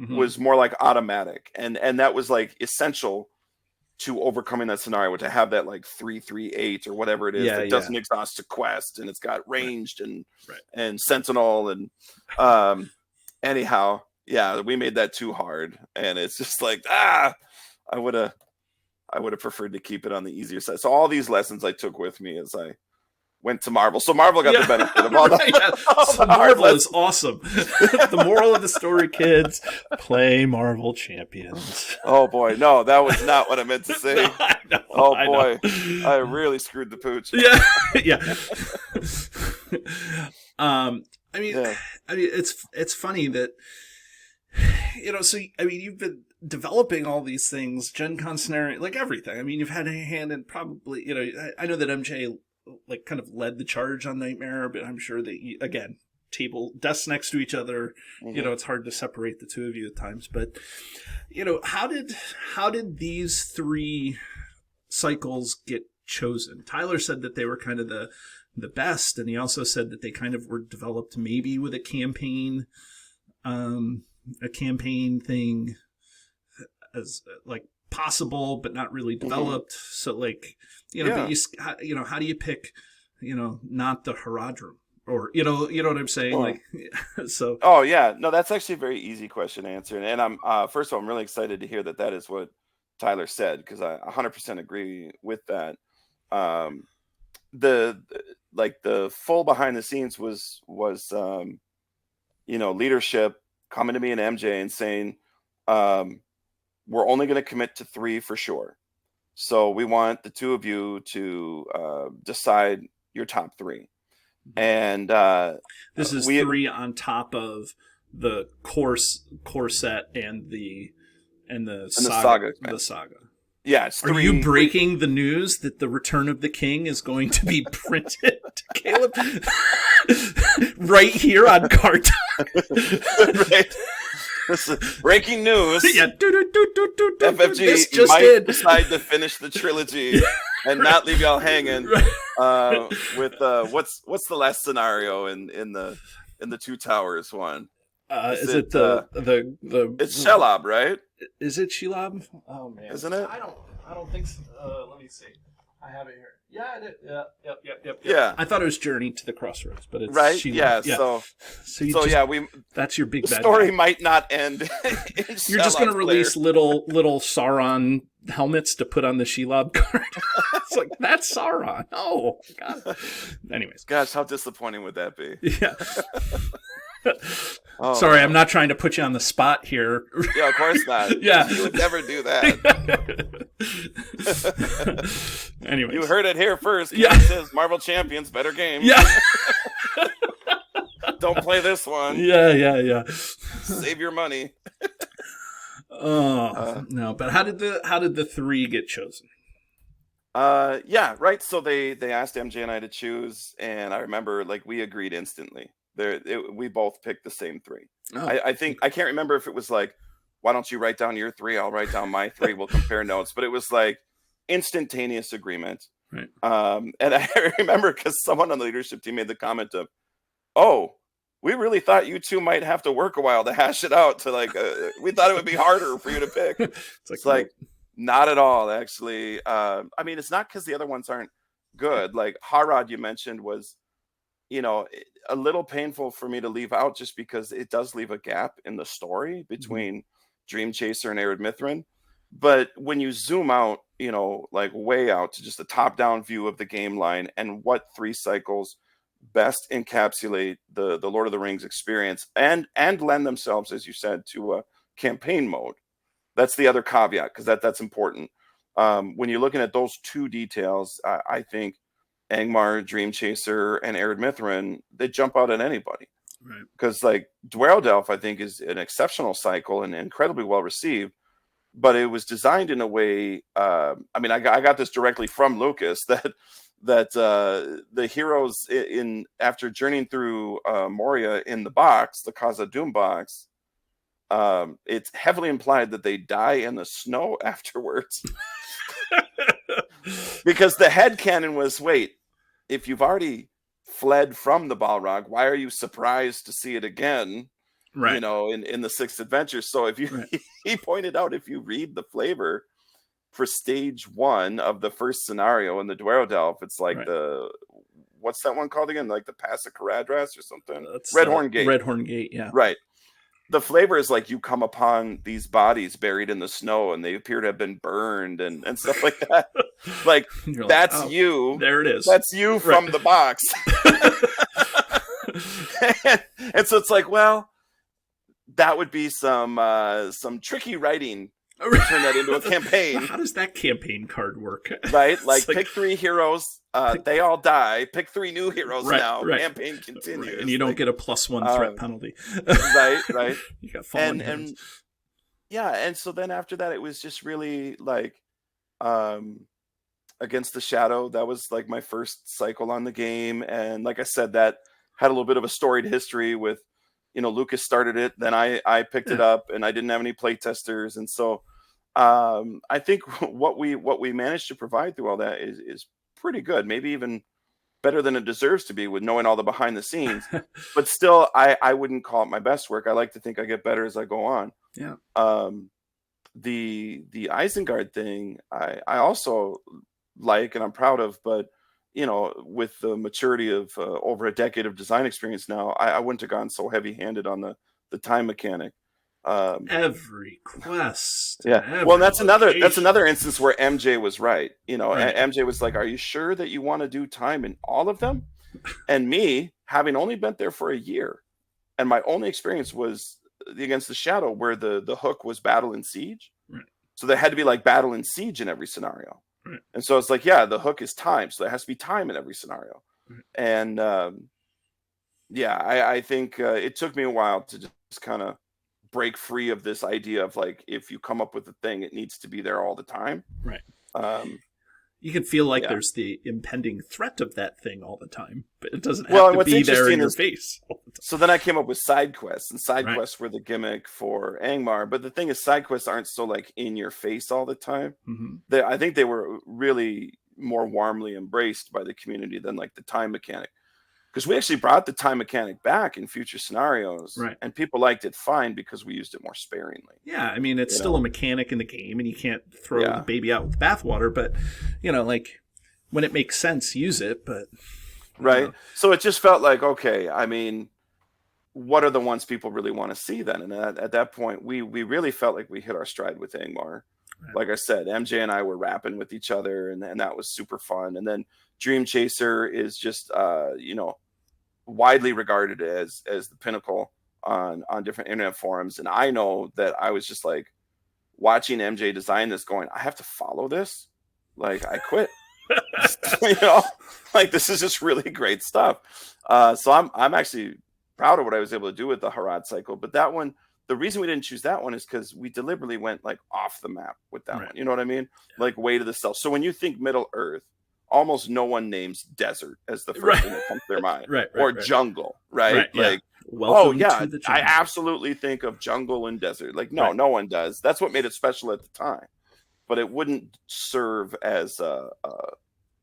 was more like automatic, and that was like essential to overcoming that scenario, to have that like 338 or whatever it is that doesn't exhaust a quest, and it's got ranged and sentinel and anyhow, yeah, we made that too hard, and it's just like I would have preferred to keep it on the easier side. So all these lessons I took with me as I went to Marvel. So Marvel got the benefit of all that. So Marvel is awesome. The moral of the story, kids, play Marvel Champions. Oh boy, no, that was not what I meant to say. No, I boy, I really screwed the pooch. Yeah. I mean, it's funny that, so I mean, you've been developing all these things, Gen Con scenario, like everything. I mean, you've had a hand in probably, I know that MJ like kind of led the charge on Nightmare, but I'm sure that again, desks next to each other, it's hard to separate the two of you at times. But how did these 3 cycles get chosen? Tyler said that they were kind of the best, and he also said that they kind of were developed maybe with a campaign thing as like possible, but not really developed. So like, but how do you pick, not the Haradrim, or you know what I'm saying? Like, so. Oh yeah, no, that's actually a very easy question to answer, and I'm first of all, I'm really excited to hear that is what Tyler said, because I 100% agree with that. The full behind the scenes was leadership coming to me and MJ and saying, we're only going to commit to 3 for sure. So we want the 2 of you to decide your top 3. And this is 3 on top of the core set and the saga. The saga. Yeah, it's 3. Are you breaking the news that the Return of the King is going to be printed, Caleb? Right here on Card Talk. Right. Breaking news. Yeah. FFG might decide to finish the trilogy and not leave y'all hanging with what's the last scenario in the Two Towers one? Is it the it's Shelob, right? Is it Shelob? Oh man, isn't it? I don't think so. Let me see. I have it here. Yeah, it is. Yep. Yeah. I thought it was Journey to the Crossroads, but it's right. Shelob. Yeah. So that's your big the bad story guy. Might not end. You're just going to release little Sauron helmets to put on the Shelob card. It's like, that's Sauron. Oh God. Anyways, gosh, how disappointing would that be? Yeah. Sorry, I'm not trying to put you on the spot here. Yeah, of course not. Yeah. You would never do that. Anyways. You heard it here first. Yeah. It says Marvel Champions, better game. Yeah. Don't play this one. Yeah. Save your money. No, but how did the 3 get chosen? Yeah, right. So they asked MJ and I to choose, and I remember like we agreed instantly. We both picked the same 3. Oh. I think I can't remember if it was like, why don't you write down your 3? I'll write down my 3. We'll compare notes. But it was like instantaneous agreement. Right. And I remember because someone on the leadership team made the comment of, "Oh, we really thought you 2 might have to work a while to hash it out. To like, we thought it would be harder for you to pick." It's like not at all, actually. I mean, it's not because the other ones aren't good. Like Harad, you mentioned, was, a little painful for me to leave out just because it does leave a gap in the story between Dream Chaser and Erid Mithrin. But when you zoom out, like way out to just a top-down view of the game line and what 3 cycles best encapsulate the Lord of the Rings experience and lend themselves, as you said, to a campaign mode. That's the other caveat, because that's important. When you're looking at those 2 details, I think Angmar, Dream Chaser, and Erid Mithrin, they jump out at anybody. Right. Because like Dwareldelf, I think, is an exceptional cycle and incredibly well received, but it was designed in a way. I got this directly from Lucas that the heroes after journeying through Moria in the box, the Khazad-dûm box, it's heavily implied that they die in the snow afterwards. Because the headcanon was, wait, if you've already fled from the Balrog, why are you surprised to see it again? Right. In the 6th adventure. So if you, he pointed out, if you read the flavor, for stage 1 of the first scenario in the Dwerodelf, it's like what's that one called again? Like the Pass of Caradras or something? Redhorn Gate. Redhorn Gate, yeah. Right. The flavor is like you come upon these bodies buried in the snow and they appear to have been burned and stuff like that. Like, that's you. There it is. That's you from the box. and so it's like, well, that would be some tricky writing to turn that into a campaign. How does that campaign card work? Right? Like pick 3 heroes. They all die. Pick 3 new heroes now. Campaign continues. Right. And you don't get a +1 threat penalty. Right. You got fallen and yeah, and so then after that, it was just really like Against the Shadow. That was like my first cycle on the game. And like I said, that had a little bit of a storied history with, Lucas started it, then I picked it up, and I didn't have any play testers. And so I think what we managed to provide through all that is pretty good, maybe even better than it deserves to be, with knowing all the behind the scenes. But still, I wouldn't call it my best work. I like to think I get better as I go on. Yeah. The Isengard thing, I also like and I'm proud of, but with the maturity of over a decade of design experience now, I wouldn't have gone so heavy-handed on the time mechanic. Every quest. Yeah. Well, that's another instance where MJ was right. MJ was like, "Are you sure that you want to do time in all of them?" And me, having only been there for a year, and my only experience was Against the Shadow, where the hook was battle and siege. Right. So there had to be like battle and siege in every scenario. Right. And so it's like, yeah, the hook is time, so there has to be time in every scenario. Right. And I think it took me a while to just kind of break free of this idea of like, if you come up with a thing, it needs to be there all the time. Right. You can feel like there's the impending threat of that thing all the time, but it doesn't have to be there in your face all the time. So then I came up with side quests, and side quests were the gimmick for Angmar. But the thing is, side quests aren't so like in your face all the time. Mm-hmm. I think they were really more warmly embraced by the community than like the time mechanic. Because we actually brought the time mechanic back in future scenarios, and people liked it fine because we used it more sparingly. Yeah, I mean, it's still a mechanic in the game, and you can't throw the baby out with the bathwater, but, like, when it makes sense, use it, but... Right. So it just felt like, okay, I mean, what are the ones people really want to see then? And at that point, we really felt like we hit our stride with Angmar. Right. Like I said, MJ and I were rapping with each other, and that was super fun. And then Dream Chaser is just, widely regarded as the pinnacle on different internet forums. And I know that I was just like watching MJ design this going, I have to follow this. Like, I quit. Like, this is just really great stuff. So I'm actually proud of what I was able to do with the Harad cycle. But that one, the reason we didn't choose that one is because we deliberately went like off the map with that one. You know what I mean? Yeah. Like way to the south. So when you think Middle Earth, almost no one names desert as the first thing that comes to their mind. Or jungle, right? Like, I absolutely think of jungle and desert. Like, no one does. That's what made it special at the time. But it wouldn't serve as a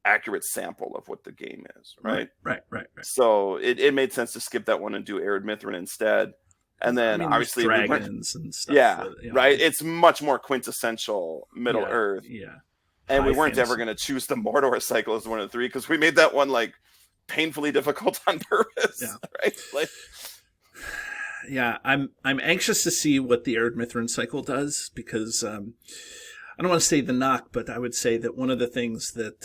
accurate sample of what the game is, right? Right. So it made sense to skip that one and do Erid Mithrin instead. And then obviously dragons and stuff. Yeah, right. It's much more quintessential Middle Earth. Yeah. And we weren't ever going to choose the Mordor cycle as one of the 3 because we made that one like painfully difficult on purpose. Yeah. Right. Like, yeah, I'm anxious to see what the Erid Mithrin cycle does because I don't want to say the knock, but I would say that one of the things that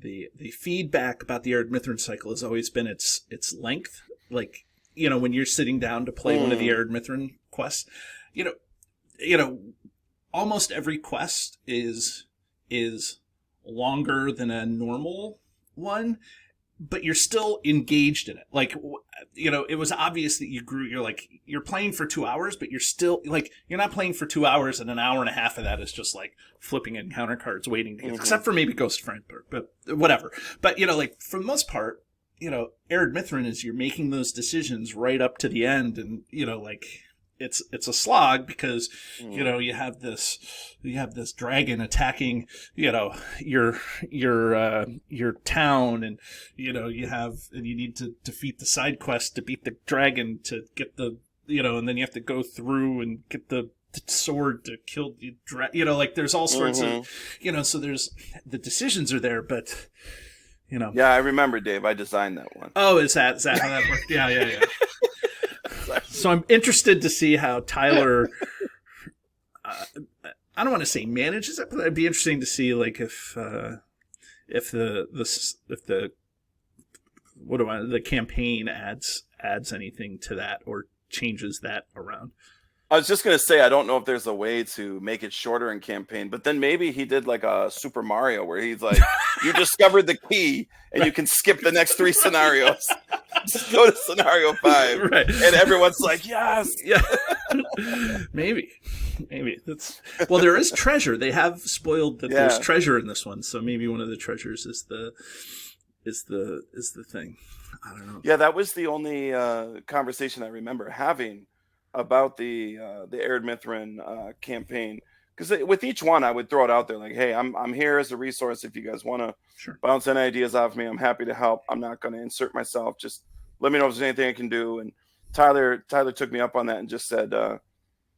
the feedback about the Erid Mithrin cycle has always been its length. Like, when you're sitting down to play one of the Erid Mithrin quests, almost every quest is longer than a normal one, but you're still engaged in it. Like, it was obvious that you're playing for 2 hours, but you're still like, you're not playing for 2 hours and an hour and a half of that is just like flipping encounter cards, waiting to get, except for maybe Ghost Frankfurt, but whatever. But, like, for the most part, Erid Mithrin is you're making those decisions right up to the end, and, like, it's a slog because you have this dragon attacking your town, and you need to defeat the side quest to beat the dragon to get the and then you have to go through and get the the sword to kill the like there's all sorts of, so there's the decisions are there, but Yeah, I remember, Dave. I designed that one. Oh, is that how that worked? Yeah. So I'm interested to see how Tyler. I don't want to say manages it, but it'd be interesting to see like if the campaign adds anything to that or changes that around. I was just going to say, I don't know if there's a way to make it shorter in campaign, but then maybe he did like a Super Mario where he's like, you discovered the key and you can skip the next 3 scenarios. Just go to scenario 5. Right. And everyone's like, yes. Yeah. Maybe. Well, there is treasure. They have spoiled that there's treasure in this one. So maybe one of the treasures is the thing. I don't know. Yeah, that was the only conversation I remember having about the Erid Mithrin campaign, because with each one I would throw it out there like, hey, I'm here as a resource. If you guys want to bounce any ideas off me, I'm happy to help. I'm not going to insert myself. Just let me know if there's anything I can do. And Tyler took me up on that and just said, do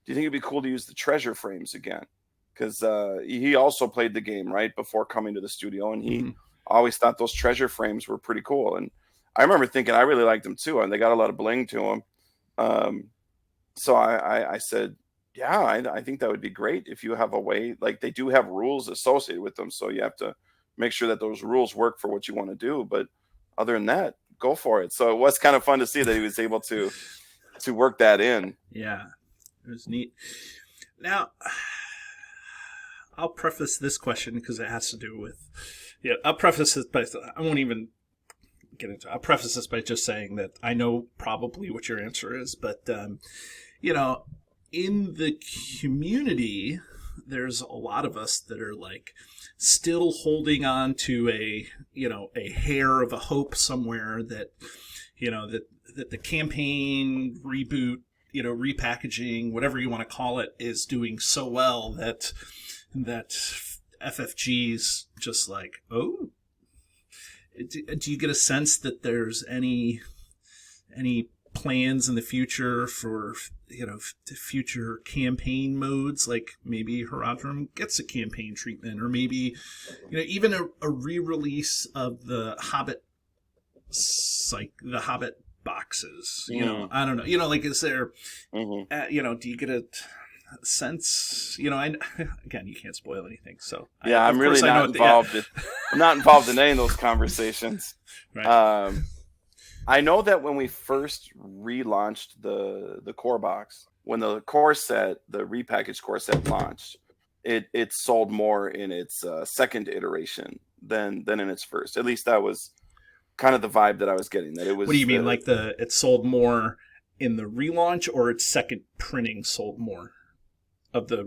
you think it'd be cool to use the treasure frames again? Because he also played the game right before coming to the studio, and he always thought those treasure frames were pretty cool. And I remember thinking I really liked them too, and they got a lot of bling to them. So I said, yeah, I think that would be great if you have a way, like they do have rules associated with them. So you have to make sure that those rules work for what you want to do. But other than that, go for it. So it was kind of fun to see that he was able to work that in. Yeah, it was neat. Now, I'll preface this question because it has to do with, I'll preface this by, I won't even get into it. I'll preface this by just saying that I know probably what your answer is, but, in the community, there's a lot of us that are like still holding on to a hair of a hope somewhere that, that the campaign reboot, repackaging, whatever you want to call it, is doing so well that FFG's just like, oh, do you get a sense that there's any plans in the future for future campaign modes, like maybe Herodrum gets a campaign treatment, or maybe even a re-release of the Hobbit boxes, I don't know, like, is there do you get a sense, again, you can't spoil anything, so I'm really not involved. I'm not involved in any of those conversations. Right. I know that when we first relaunched the core box, when the core set, the repackaged core set launched, it sold more in its second iteration than in its first. At least that was kind of the vibe that I was getting. That it was. What do you mean, like it sold more in the relaunch, or its second printing sold more of the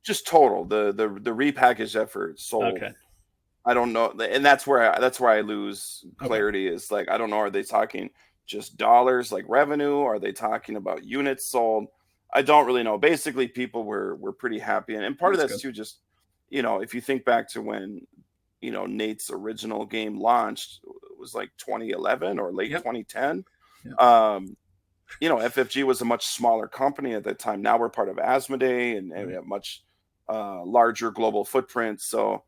just total the repackaged effort sold. Okay. I don't know, and that's where I lose clarity. Is like, I don't know, are they talking just dollars like revenue? Are they talking about units sold? I don't really know. Basically, people were pretty happy, and part of that's too just if you think back to when Nate's original game launched, it was like 2011 or late 2010. FFG was a much smaller company at that time. Now we're part of Asmodee, and we have much larger global footprint. So.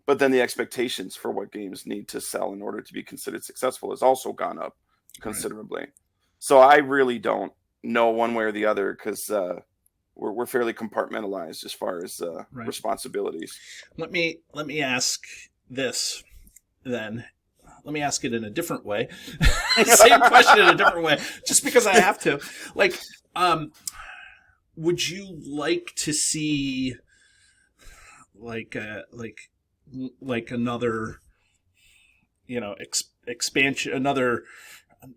But then the expectations for what games need to sell in order to be considered successful has also gone up considerably. Right. So I really don't know one way or the other, because we're fairly compartmentalized as far as responsibilities. Let me ask this then. Let me ask it in a different way. Same question in a different way, just because I have to. Like, would you like to see like another expansion, another,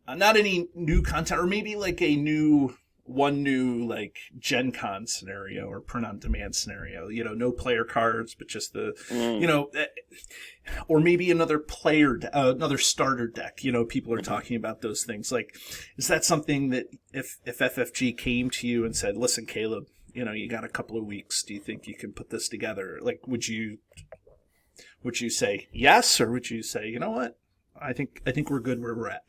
not any new content, or maybe like a new like Gen Con scenario or print on demand scenario, no player cards, but just the or maybe another another starter deck. People are talking about those things. Like, is that something that if FFG came to you and said, listen, Caleb, you got a couple of weeks, do you think you can put this together? Like, would you say yes, or would you say, you know what, I think we're good where we're at?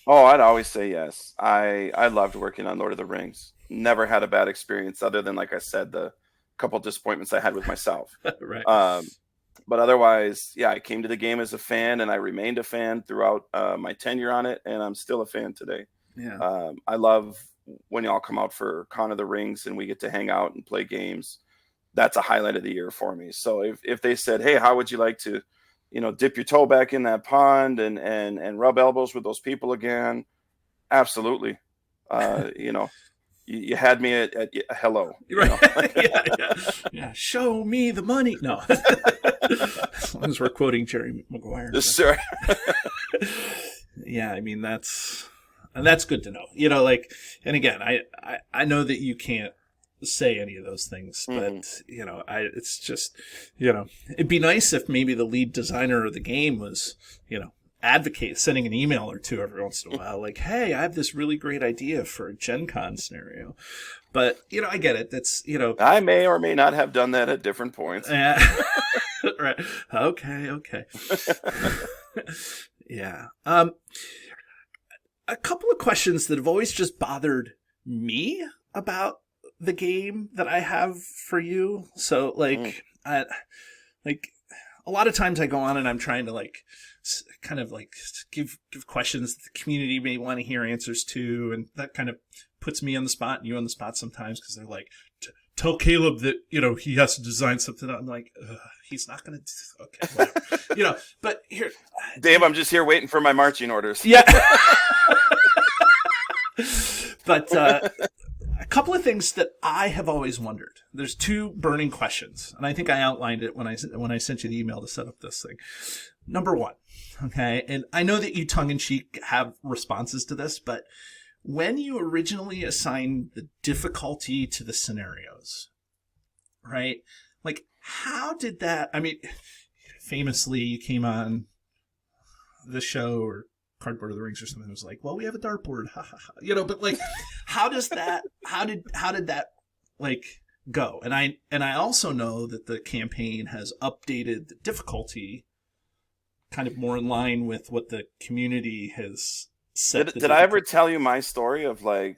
Oh, I'd always say yes. I loved working on Lord of the Rings. Never had a bad experience other than, like I said, the couple disappointments I had with myself. Right. But otherwise, yeah, I came to the game as a fan, and I remained a fan throughout my tenure on it, and I'm still a fan today. Yeah. I love when y'all come out for Con of the Rings and we get to hang out and play games. That's a highlight of the year for me. So if they said, hey, how would you like to, dip your toe back in that pond and rub elbows with those people again? Absolutely. You had me at hello. Right. Yeah. Show me the money. No. As long as we're quoting Jerry Maguire. Yes, sir. Yeah, I mean that's good to know. And again, I know that you can't say any of those things, but it's just, it'd be nice if maybe the lead designer of the game was, advocate sending an email or two every once in a while, like, hey, I have this really great idea for a Gen Con scenario. But, I get it. That's, I may or may not have done that at different points. Right. Okay. Yeah. A couple of questions that have always just bothered me about the game that I have for you. So, a lot of times I go on and I'm trying to kind of give questions that the community may want to hear answers to, and that kind of puts me on the spot and you on the spot sometimes, because they're like, tell Caleb that he has to design something. I'm like, he's not gonna. Okay, whatever. But here, Dave, I'm just here waiting for my marching orders. Yeah. But a couple of things that I have always wondered. There's two burning questions, and I think I outlined it when I sent you the email to set up this thing. Number one, okay, and I know that you tongue-in-cheek have responses to this, but when you originally assigned the difficulty to the scenarios, right? How did that? I mean, famously, you came on the show or Cardboard of the Rings or something. It was like, well, we have a dartboard, ha ha ha. But how does that? How did that go? And I also know that the campaign has updated the difficulty, kind of more in line with what the community has said. Did I ever tell you my story of when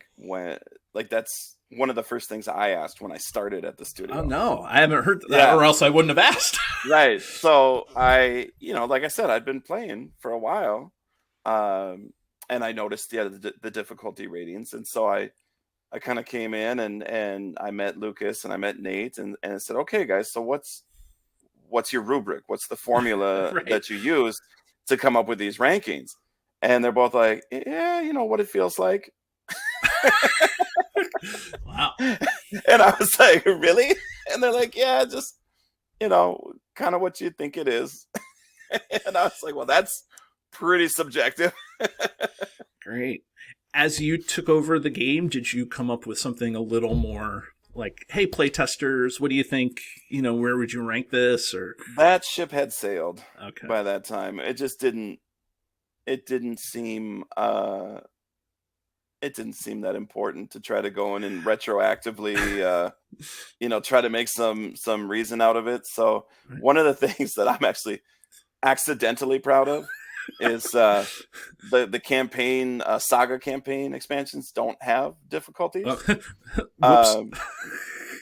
that's one of the first things I asked when I started at the studio? Oh no, I haven't heard that, or else I wouldn't have asked. Right. So I, like I said, I'd been playing for a while. And I noticed the difficulty ratings, and so I kind of came in and I met Lucas and I met Nate and I said, okay guys, so what's your rubric? What's the formula Right. that you use to come up with these rankings? And they're both like, yeah, what it feels like. Wow. And I was like, really? And they're like, yeah, just kind of what you think it is. And I was like, well, that's pretty subjective. Great. As you took over the game, did you come up with something a little more like, hey, playtesters, what do you think? Where would you rank this? Or that ship had sailed okay. by that time. It just didn't seem that important to try to go in and retroactively try to make some reason out of it. So Right. One of the things that I'm actually accidentally proud of is the campaign saga campaign expansions don't have difficulties.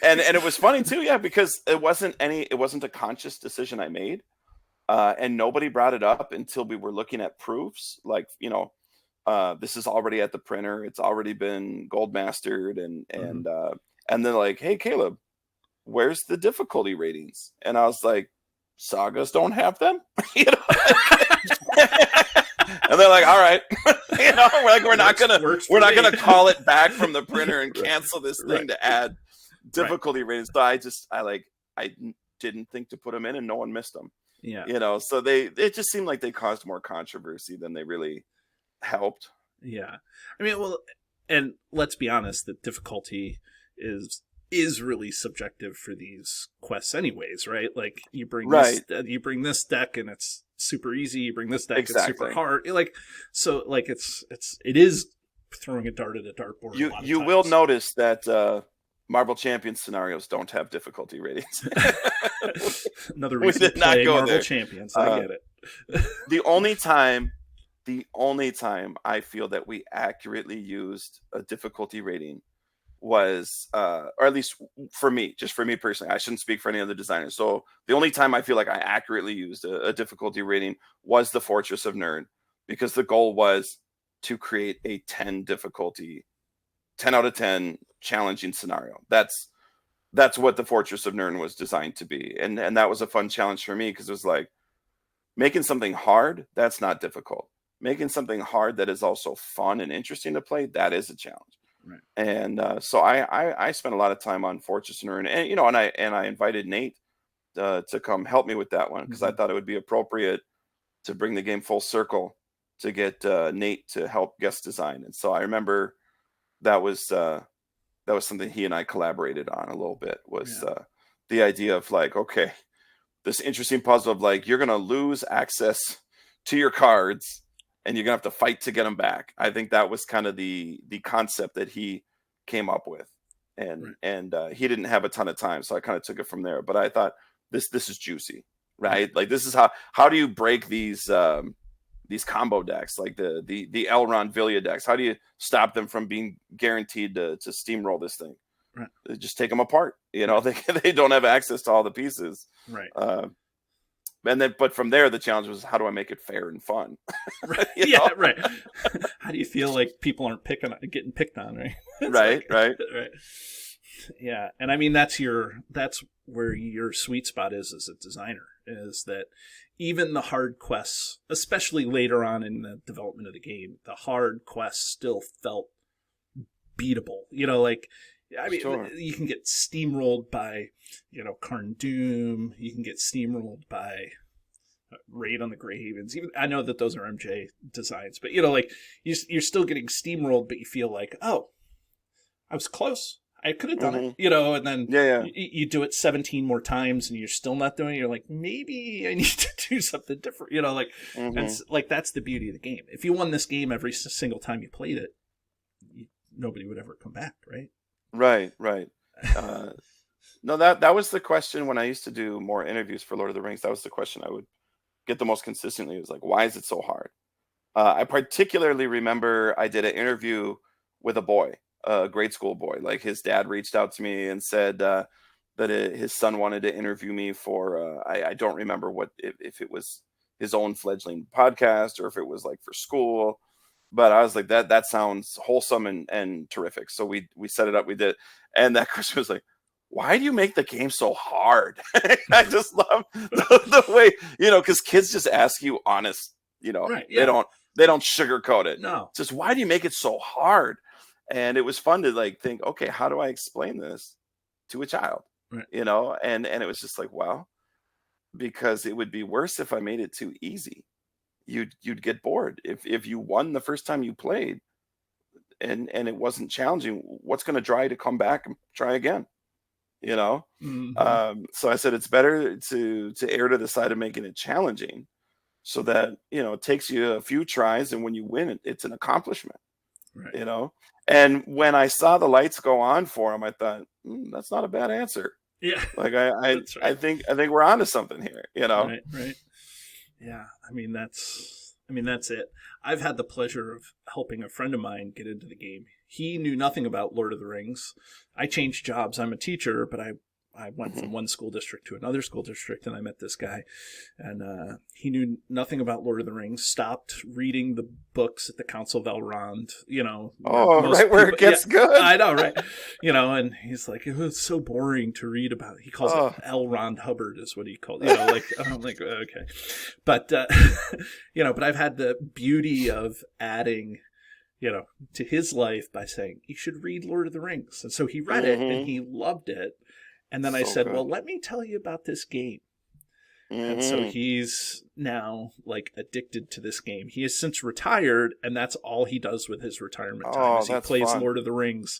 And it was funny too, yeah, because it wasn't a conscious decision I made, and nobody brought it up until we were looking at proofs, this is already at the printer, it's already been gold mastered, and they're like, hey Caleb, where's the difficulty ratings? And I was like, sagas don't have them. And they're like, all right. We're not gonna call it back from the printer and cancel this thing to add difficulty ratings. So I didn't think to put them in, and no one missed them. Yeah. So it just seemed like they caused more controversy than they really helped. Yeah. I mean, well, and let's be honest, the difficulty is really subjective for these quests anyways, right? You bring this deck and it's super easy, you bring this deck it's super hard. It is throwing a dart at a dartboard. You will notice that Marvel Champions scenarios don't have difficulty ratings. Another reason to play Marvel Champions. I get it. The only time the only time I feel that we accurately used a difficulty rating was, or at least for me, just for me personally, I shouldn't speak for any other designers. So the only time I feel like I accurately used a difficulty rating was the Fortress of Nern, because the goal was to create a 10 difficulty, 10 out of 10 challenging scenario. That's what the Fortress of Nern was designed to be. And that was a fun challenge for me, because it was like, making something hard, that's not difficult. Making something hard that is also fun and interesting to play, that is a challenge. Right. And so I spent a lot of time on Fortress of Nern, and and I invited Nate to come help me with that one, because I thought it would be appropriate to bring the game full circle to get Nate to help guest design. And so I remember that was something he and I collaborated on a little bit, was the idea of like, okay, this interesting puzzle of like, you're going to lose access to your cards and you're going to have to fight to get them back. I think that was kind of the concept that he came up with. And he didn't have a ton of time, so I kind of took it from there. But I thought this is juicy, right? Like, this is how do you break these combo decks, like the Elrond Villia decks? How do you stop them from being guaranteed to steamroll this thing? Right. Just take them apart. You know, they don't have access to all the pieces. Right. But from there, the challenge was, how do I make it fair and fun? Right. Yeah. Right. How do you feel like people aren't getting picked on? Right. Right. Right. Yeah. And I mean, that's where your sweet spot is as a designer, is that even the hard quests, especially later on in the development of the game, the hard quests still felt beatable. You know, like, I mean, sure, you can get steamrolled by, Karn Doom. You can get steamrolled by Raid on the Grahavens. Even I know that those are MJ designs, but like, you're still getting steamrolled, but you feel like, oh, I was close. I could have done it, and then you do it 17 more times and you're still not doing it. You're like, maybe I need to do something different. It's like, that's the beauty of the game. If you won this game every single time you played it, nobody would ever come back, right? Right. No, that was the question when I used to do more interviews for Lord of the Rings. That was the question I would get the most consistently. It was like, why is it so hard? I particularly remember I did an interview with a boy, a grade school boy. Like, his dad reached out to me and said that his son wanted to interview me for, I don't remember if it was his own fledgling podcast or if it was like for school. But I was like, that sounds wholesome and terrific. So we set it up, we did. And that question was like, why do you make the game so hard? I just love the way, because kids just ask you honest, right, yeah. They don't sugarcoat it. No. It's just, why do you make it so hard? And it was fun to like think, okay, how do I explain this to a child? Right. And it was just like, well, because it would be worse if I made it too easy. You'd get bored if you won the first time you played and it wasn't challenging. What's going to drive you to come back and try again? So I said, it's better to err to the side of making it challenging, so that it takes you a few tries, and when you win it's an accomplishment. Right. And when I saw the lights go on for him, I thought, that's not a bad answer. Yeah. Like, I think we're onto something here. Right. Yeah, I mean, that's it. I've had the pleasure of helping a friend of mine get into the game. He knew nothing about Lord of the Rings. I changed jobs. I'm a teacher, but I went from one school district to another school district, and I met this guy. And he knew nothing about Lord of the Rings, stopped reading the books at the Council of Elrond, where it gets good. I know, right? And he's like, it was so boring to read about. He calls it Elrond Hubbard is what he called it. I'm like, okay. But, but I've had the beauty of adding, to his life by saying, you should read Lord of the Rings. And so he read it and he loved it. And then I said, well, let me tell you about this game. And so he's now like addicted to this game. He has since retired, and that's all he does with his retirement time. He plays fun. Lord of the Rings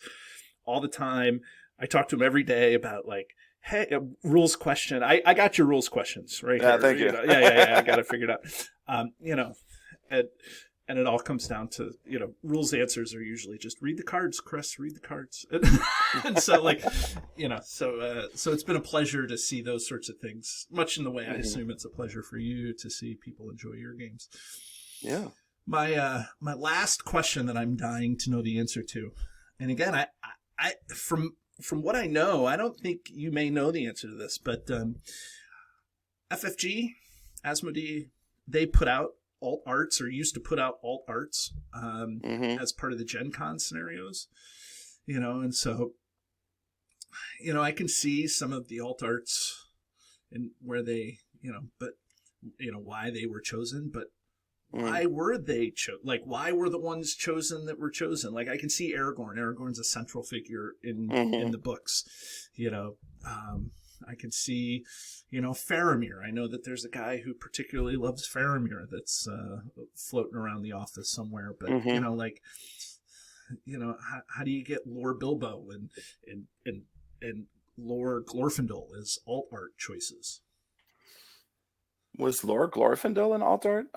all the time. I talk to him every day about like, hey, rules question. I got your rules questions right here. Thank you. Yeah. I got it figured out. And it all comes down to, rules answers are usually just read the cards, Chris, read the cards. And so like, so it's been a pleasure to see those sorts of things, much in the way I assume it's a pleasure for you to see people enjoy your games. Yeah. My last question that I'm dying to know the answer to, and again, I from what I know, I don't think you may know the answer to this, but FFG, Asmodee, they put out alt arts, or used to put out alt arts as part of the Gen Con scenarios, and so I can see some of the alt arts and where they, but why they were chosen, but why were they like, why were the ones chosen that were chosen? Like, I can see Aragorn. Aragorn's a central figure in the books. I can see, Faramir. I know that there's a guy who particularly loves Faramir that's floating around the office somewhere. But how do you get Lore Bilbo and Lore Glorfindel as alt art choices? Was Lore Glorfindel an alt art?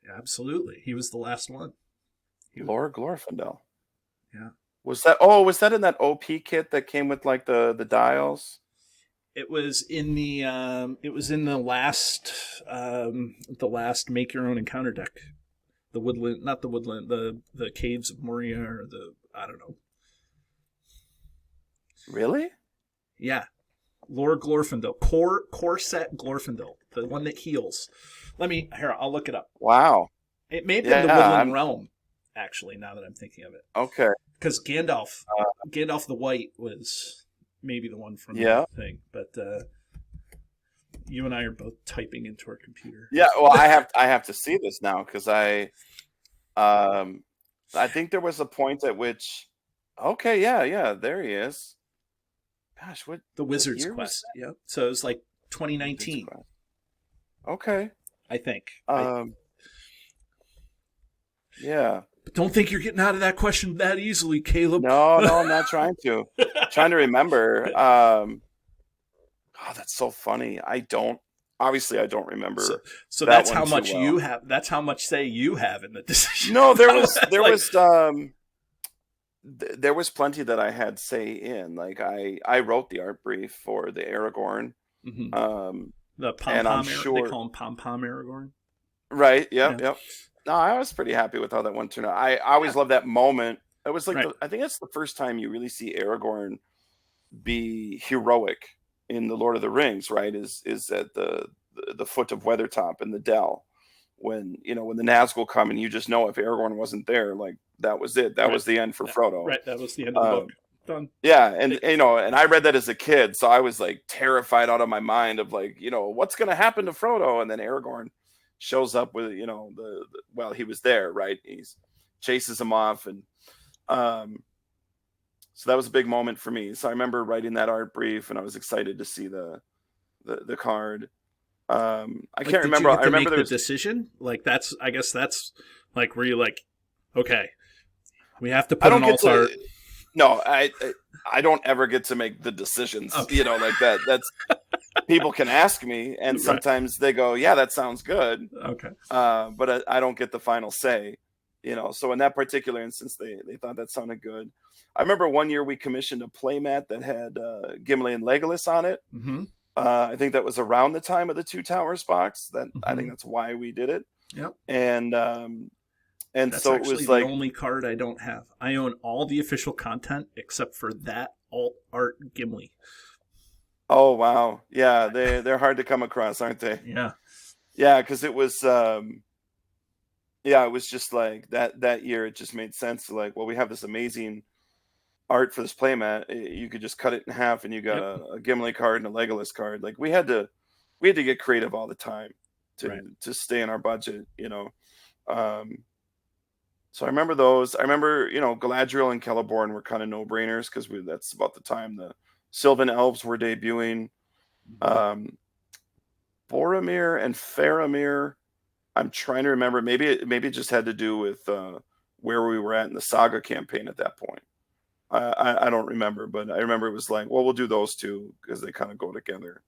Absolutely, he was the last one. Lore Glorfindel. Yeah. Was that in that OP kit that came with like the dials? It was in the last make your own encounter deck. The woodland, not the woodland, the caves of Moria, or I don't know. Really? Yeah. Lore Glorfindel. Core set Glorfindel. The one that heals. I'll look it up. Wow. It may have been the Woodland Realm, actually, now that I'm thinking of it. Okay. Because Gandalf the White was maybe the one from the thing. But you and I are both typing into our computer. Yeah, well, I have to see this now, because I think there was a point at which, okay, yeah, there he is. Gosh, what the Wizard's Quest? Yeah, so it was like 2019. Okay, I think. Yeah. But don't think you're getting out of that question that easily, Caleb. No, I'm not trying to. Trying to remember. Oh, that's so funny. I don't remember. So that's how much you have. That's how much say you have in the decision. No, there was plenty that I had say in. Like, I wrote the art brief for the Aragorn. Mm-hmm. The pom-pom, they call him pom-pom Aragorn. Right. Yep. No, I was pretty happy with how that one turned out. I always love that moment. It was like, I think it's the first time you really see Aragorn be heroic in the Lord of the Rings, right? Is at the foot of Weathertop in the Dell, when the Nazgul come, and you just know if Aragorn wasn't there, like, that was it. That was the end for Frodo. Right. That was the end of the book. Done. Yeah, and and I read that as a kid, so I was like terrified out of my mind of like, what's going to happen to Frodo, and then Aragorn shows up with he was there, right? He chases him off, and so that was a big moment for me. So I remember writing that art brief, and I was excited to see the card. I can't remember. I remember there was the decision. Like, I guess that's like where you like, okay, we have to put an alt art. No, I don't ever get to make the decisions, okay. Like that. That's people can ask me, and sometimes they go, yeah, that sounds good. Okay. But I don't get the final say, So in that particular instance, they thought that sounded good. I remember one year we commissioned a playmat that had Gimli and Legolas on it. Mm-hmm. I think that was around the time of the Two Towers box. I think that's why we did it. Yep. And that's so it was like the only card I don't have. I own all the official content except for that alt art Gimli. Oh wow, yeah, they're hard to come across, aren't they? Yeah, because it was it was just like that year. It just made sense to like, well, we have this amazing art for this playmat. You could just cut it in half, and you got a Gimli card and a Legolas card. Like, we had to get creative all the time to stay in our budget, So I remember those. I remember, Galadriel and Celeborn were kind of no-brainers, because that's about the time the Sylvan Elves were debuting. Boromir and Faramir, I'm trying to remember. Maybe it just had to do with where we were at in the Saga campaign at that point. I don't remember, but I remember it was like, well, we'll do those two because they kind of go together.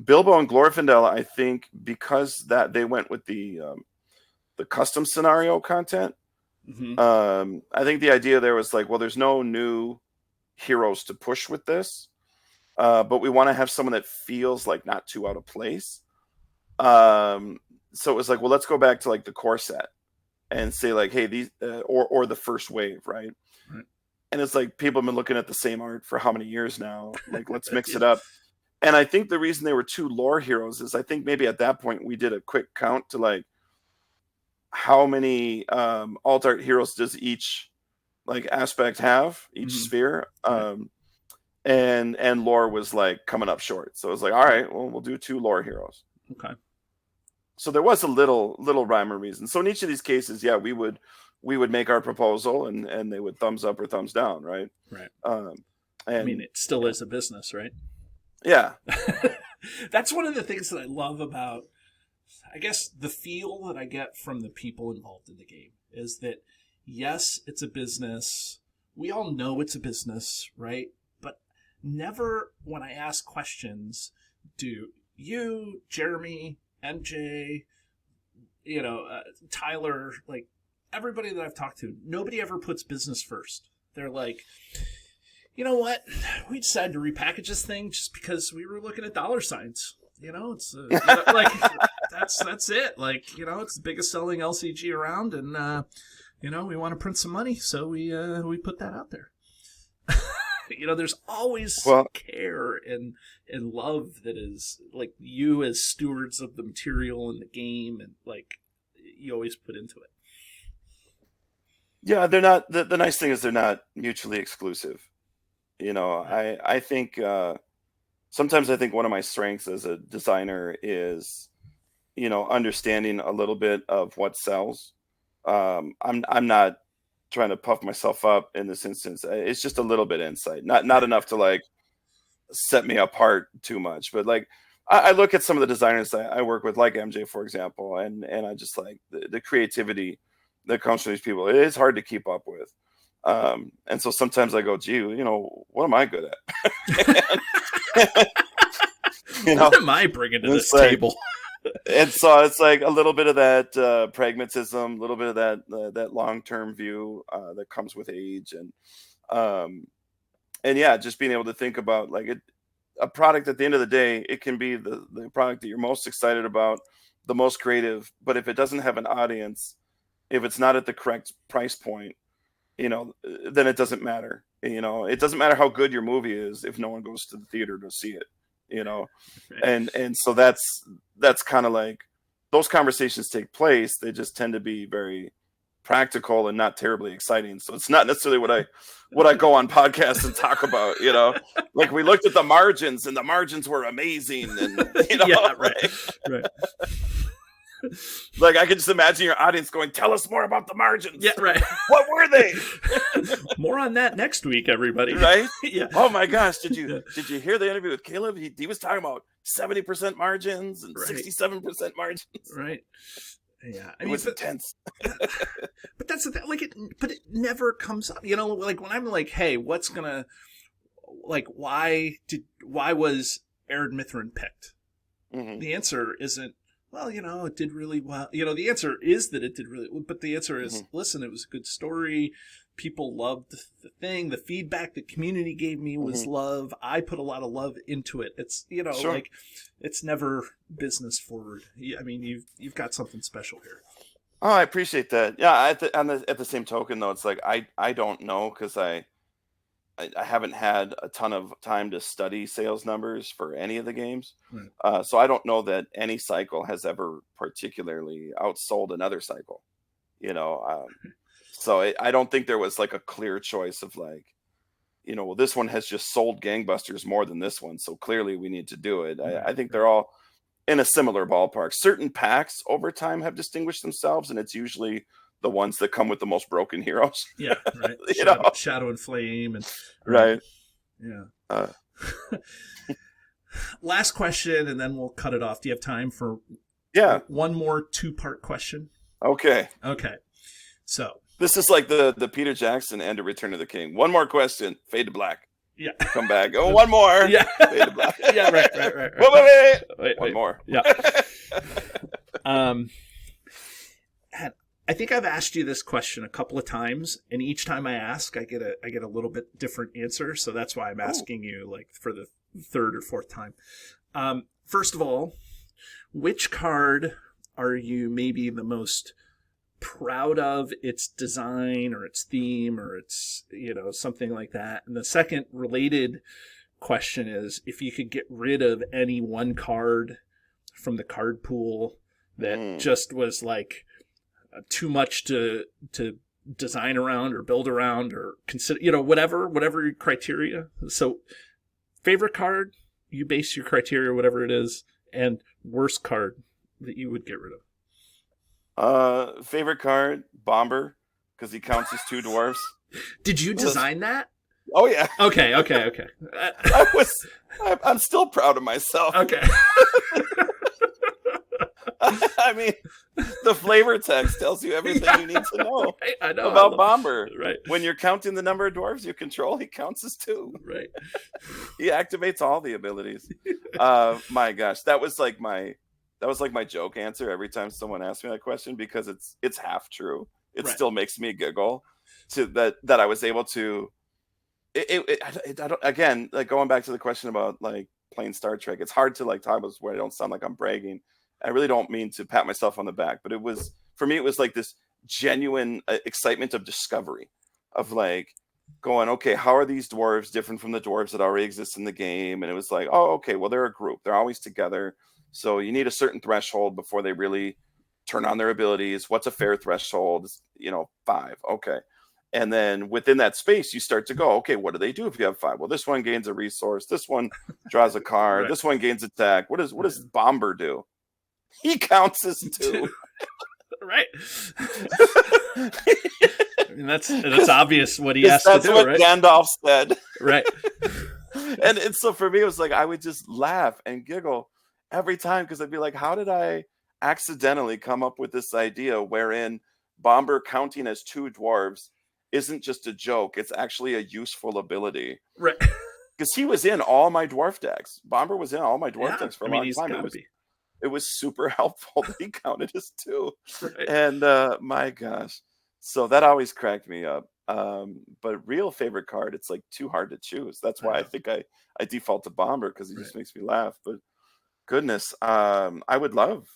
Bilbo and Glorfindel, I think, because that they went with the custom scenario content. Mm-hmm. I think the idea there was like, well, there's no new heroes to push with this, but we want to have someone that feels like not too out of place. so it was like, well, let's go back to like the core set and say like, hey, these or the first wave, right? And it's like people have been looking at the same art for how many years now? Like, let's mix it up. And I think the reason they were 2 lore heroes is I think maybe at that point we did a quick count to like how many alt art heroes does each like aspect have, each sphere. And lore was like coming up short. So it was like, all right, well, we'll do 2 lore heroes. Okay. So there was a little rhyme or reason. So in each of these cases, yeah, we would make our proposal and they would thumbs up or thumbs down, right? Right. And, I mean, it still is a business, right? Yeah. That's one of the things that I love about, I guess, the feel that I get from the people involved in the game is that, yes, it's a business. We all know it's a business, right? But never, when I ask questions, do you, Jeremy, MJ, Tyler, like everybody that I've talked to, nobody ever puts business first. They're like, you know what? We decided to repackage this thing just because we were looking at dollar signs. It's like that's it. Like, it's the biggest selling LCG around, and we want to print some money, so we put that out there. There's always care and love that is like you as stewards of the material and the game, and like you always put into it. Yeah, they're not. The nice thing is they're not mutually exclusive. I think sometimes I think one of my strengths as a designer is, understanding a little bit of what sells. I'm not trying to puff myself up in this instance. It's just a little bit insight, not enough to like set me apart too much. But like I look at some of the designers that I work with, like MJ, for example, and I just like the creativity that comes from these people. It is hard to keep up with. And so sometimes I go, gee, what am I good at? What am I bringing to this table? And so it's like a little bit of that pragmatism, a little bit of that long-term view that comes with age, and yeah, just being able to think about like a product at the end of the day. It can be the product that you're most excited about, the most creative, but if it doesn't have an audience, if it's not at the correct price point, then it doesn't matter. It doesn't matter how good your movie is if no one goes to the theater to see it. Right. And so that's kind of like those conversations take place. They just tend to be very practical and not terribly exciting. So it's not necessarily what I go on podcasts and talk about. Like we looked at the margins and the margins were amazing, and yeah, right. Like I can just imagine your audience going, "Tell us more about the margins." Yeah, right. What were they? More on that next week, everybody. Right? Yeah. Oh my gosh! Did you hear the interview with Caleb? He was talking about 70% margins and 67% margins. Right. Yeah, it was intense. But that's the thing. Like but it never comes up. Like when I'm like, "Hey, what's gonna like? Why was Erid Mithrin picked?" Mm-hmm. The answer isn't, well, it did really well. The answer is that it did really well, but the answer is, listen, it was a good story. People loved the thing. The feedback the community gave me was love. I put a lot of love into it. It's, sure. Like, it's never business forward. I mean, you've got something special here. Oh, I appreciate that. Yeah, at the same token, though, it's like I don't know, because I haven't had a ton of time to study sales numbers for any of the games. Right. So I don't know that any cycle has ever particularly outsold another cycle, so I don't think there was like a clear choice of like, well, this one has just sold gangbusters more than this one, so clearly we need to do it. Right. I think they're all in a similar ballpark. Certain packs over time have distinguished themselves, and it's usually the ones that come with the most broken heroes. Yeah, right. Shadow and Flame. And right. Yeah. Last question, and then we'll cut it off. Do you have time for one more 2-part question? Okay. So this is like the Peter Jackson and a Return of the King. One more question. Fade to black. Yeah. Come back. Oh, one more. Yeah. Fade to black. Yeah, right. Wait. One more. Yeah. I think I've asked you this question a couple of times, and each time I ask, I get a little bit different answer. So that's why I'm asking you like for the 3rd or 4th time. First of all, which card are you maybe the most proud of its design or its theme or its, something like that? And the second related question is, if you could get rid of any one card from the card pool that just was like too much to design around or build around or consider, whatever your criteria. So favorite card, you base your criteria, whatever it is, and worst card that you would get rid of. Favorite card, Bomber, because he counts as 2 dwarves. Did you design that? Oh yeah. Okay. I'm still proud of myself. Okay. I mean, the flavor text tells you everything you need to know, right? I know about Bomber. Right. When you're counting the number of dwarves you control, he counts as 2. Right. He activates all the abilities. My gosh, that was like my joke answer every time someone asked me that question, because it's half true. It still makes me giggle to that I was able to. I don't, again, like going back to the question about like playing Star Trek, it's hard to like talk about where I don't sound like I'm bragging. I really don't mean to pat myself on the back, but for me, it was like this genuine excitement of discovery, of like going, okay, how are these dwarves different from the dwarves that already exist in the game? And it was like, oh, okay, well, they're a group. They're always together. So you need a certain threshold before they really turn on their abilities. What's a fair threshold? 5. Okay. And then within that space, you start to go, okay, what do they do if you have 5? Well, this one gains a resource. This one draws a card. This one gains attack. What does Bomber do? He counts as 2. Right. I mean, that's obvious what he has to do, That's what Gandalf said. Right. And so for me, it was like I would just laugh and giggle every time, because I'd be like, how did I accidentally come up with this idea wherein Bomber counting as 2 dwarves isn't just a joke, it's actually a useful ability. Right. Because he was in all my dwarf decks. Bomber was in all my dwarf decks for a long time. It was super helpful that he counted as 2. Right. And my gosh. So that always cracked me up. But real favorite card, it's like too hard to choose. That's why I think I default to Bomber, because he just makes me laugh. But goodness, I would love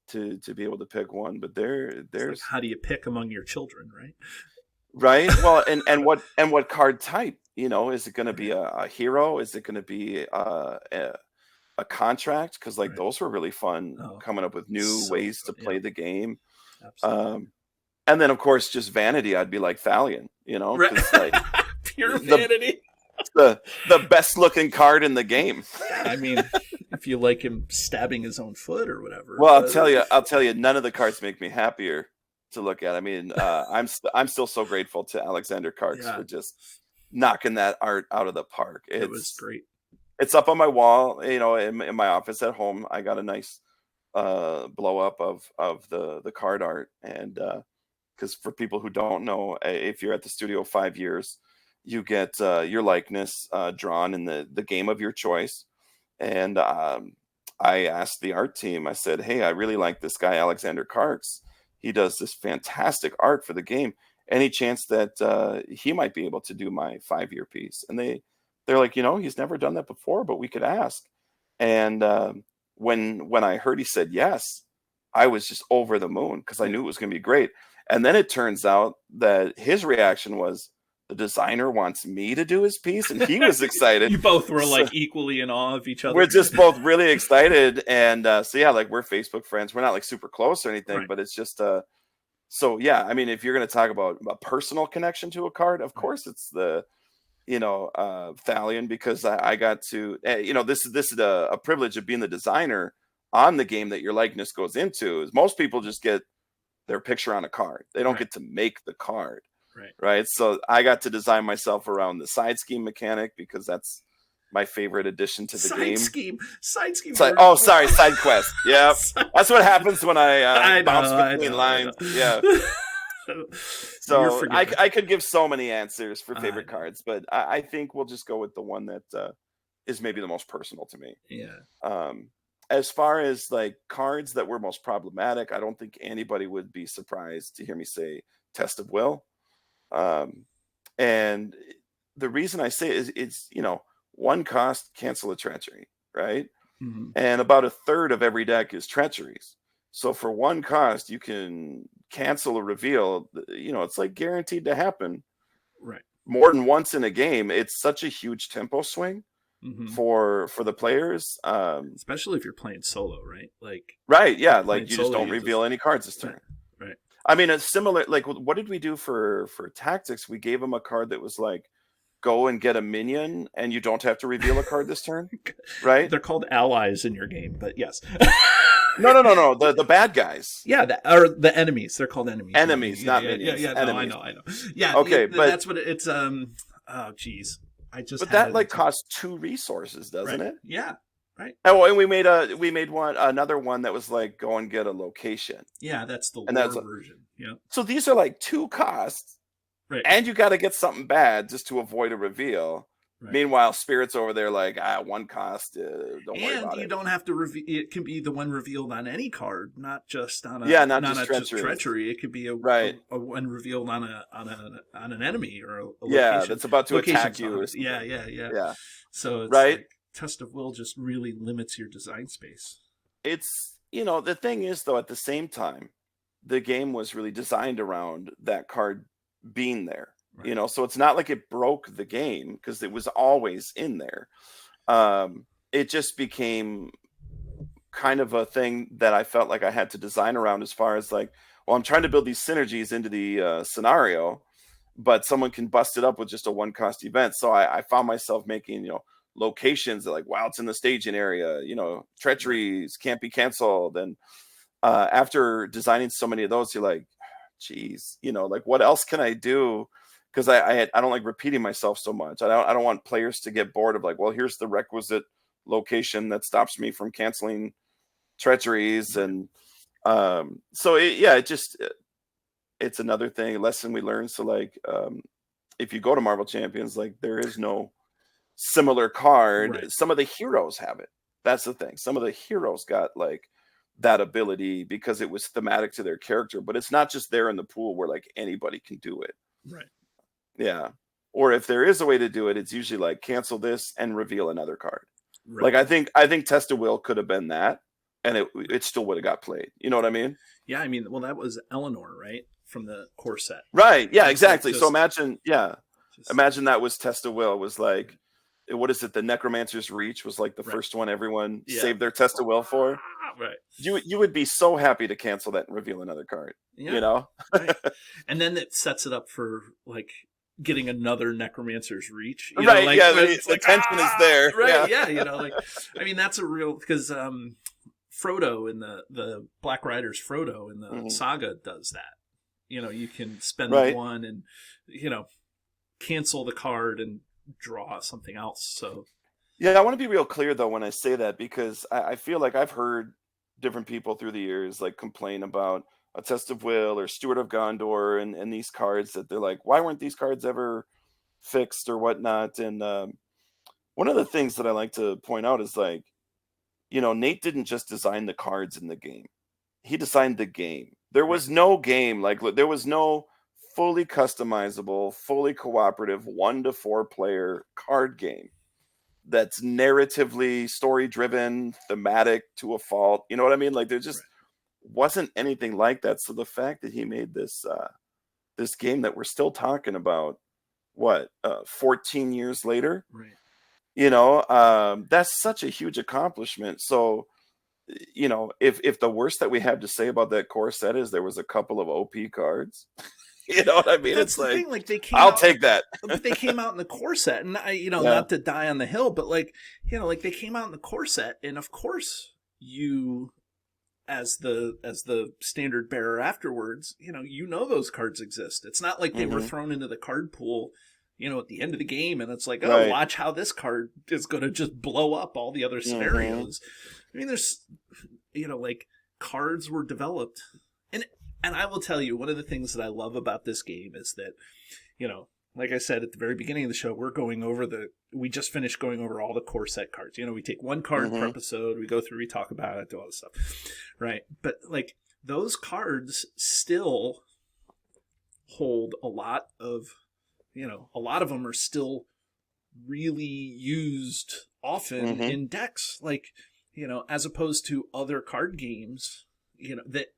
to be able to pick one, but there's like, how do you pick among your children, right? Right. Well, and what card type? Is it going to be a hero? Is it going to be a contract? Because like those were really fun, coming up with new ways to play the game. Absolutely. And then of course just vanity. I'd be like Thalion, like pure vanity. The best looking card in the game. I mean, if you like him stabbing his own foot or whatever. Well, I'll tell you, none of the cards make me happier to look at. I mean, I'm still so grateful to Alexander Karks for just knocking that art out of the park. It was great. It's up on my wall, in my office at home. I got a nice blow up of the card art, and because for people who don't know, if you're at the studio 5 years, you get your likeness drawn in the game of your choice. And I asked the art team, I said, hey, I really like this guy, Alexander Karks. He does this fantastic art for the game. Any chance that he might be able to do my 5-year piece? And they're like, he's never done that before, but we could ask. And when I heard he said yes, I was just over the moon, because I knew it was going to be great. And then it turns out that his reaction was, the designer wants me to do his piece, and he was excited. You both were like equally in awe of each other. We're just both really excited, and so yeah, like we're Facebook friends. We're not like super close or anything, but it's just so yeah. I mean, if you're going to talk about a personal connection to a card, of course it's the Thalion, because I got to this is a privilege of being the designer on the game that your likeness goes into. Is most people just get their picture on a card. They don't get to make the card. Right. So I got to design myself around the side scheme mechanic, because that's my favorite addition to the game. Side scheme. Sorry, side quest. Yeah, that's what happens when I bounce between lines. Yeah. So I could give so many answers for favorite cards, but I think we'll just go with the one that is maybe the most personal to me. Yeah. As far as like cards that were most problematic, I don't think anybody would be surprised to hear me say Test of Will. And the reason I say it is it's, 1 cost, cancel a treachery, right? Mm-hmm. And about a third of every deck is treacheries. So for one cost, you can cancel a reveal. It's like guaranteed to happen Right. more than once in a game. It's such a huge tempo swing for the players. Especially if you're playing solo, right? Like, right, yeah, like you just solo, don't reveal any cards this turn. Right. I mean, it's similar. Like, what did we do for tactics? We gave them a card that was like, go and get a minion, and you don't have to reveal a card this turn, right? They're called allies in your game, but yes. No. The bad guys. Yeah, or the enemies. They're called enemies. Enemies, not minions. Yeah. Enemies. No, I know. Yeah. Okay, but that's what it's. Oh, geez. But that like costs 2 resources, doesn't it? Yeah. Right. Oh, and we made another one that was like, go and get a location. Yeah, that's the lore version. Yeah. So these are like 2 costs, right? And you got to get something bad just to avoid a reveal. Right. Meanwhile, Spirit's over there like, 1 cost. Don't worry about it. And you don't have to reveal. It can be the one revealed on any card, not just on not just treachery. It could be a one revealed on an enemy or a location. That's about to attack you. Yeah. So it's right. Like, Test of Will just really limits your design space. It's, the thing is, though, at the same time, the game was really designed around that card being there, right. So it's not like it broke the game because it was always in there. It just became kind of a thing that I felt like I had to design around as far as like, well, I'm trying to build these synergies into the scenario, but someone can bust it up with just a 1-cost event. So I found myself making, locations that like, wow, it's in the staging area, treacheries can't be canceled. And after designing so many of those, you're like, geez, like what else can I do? Because I don't like repeating myself so much. I don't want players to get bored of like, well, here's the requisite location that stops me from canceling treacheries. And it's another lesson we learned. So like, if you go to Marvel Champions, like there is no similar card. Right. Some of the heroes have it. That's the thing. Some of the heroes got like that ability because it was thematic to their character, but it's not just there in the pool where like anybody can do it. Right. Yeah. Or if there is a way to do it, it's usually like cancel this and reveal another card. Right. Like I think Test of Will could have been that, and it still would have got played. You know what I mean? Yeah, I mean, well, that was Eleanor, right, from the core set. Right. Yeah. Exactly. So imagine that was Test of Will. Was like, what is it? The Necromancer's Reach was like the first one everyone saved their Test of Will for. Right. You would be so happy to cancel that and reveal another card. Yeah. Right. And then it sets it up for like getting another Necromancer's Reach. Right. The tension is there. Right. Yeah. Like, I mean, that's a real, because Frodo in the Black Riders Frodo in the saga does that. You can spend the 1 and, cancel the card and draw something else. So yeah, I want to be real clear though when I say that, because I feel like I've heard different people through the years like complain about a Test of Will or Steward of Gondor and these cards that they're like, why weren't these cards ever fixed or whatnot? And one of the things that I like to point out is like, Nate didn't just design the cards in the game. He designed the game. There was no game, like there was no fully customizable, fully cooperative 1 to 4 player card game that's narratively story driven, thematic to a fault. You know what I mean? Like there just wasn't anything like that. So the fact that he made this this game that we're still talking about, 14 years later, that's such a huge accomplishment. So if the worst that we have to say about that core set is there was a couple of OP cards. You know what I mean? That's it's like, thing. Like they came I'll take that. But they came out in the core set, and not to die on the hill, but like they came out in the core set, and of course you, as the standard bearer afterwards, those cards exist. It's not like they were thrown into the card pool, at the end of the game, and it's like, watch how this card is going to just blow up all the other scenarios. I mean, there's, like cards were developed. And I will tell you, one of the things that I love about this game is that, like I said at the very beginning of the show, we just finished going over all the core set cards. We take 1 card per episode, we go through, we talk about it, do all this stuff. Right. But like those cards still hold a lot of them are still really used often in decks, like, as opposed to other card games. that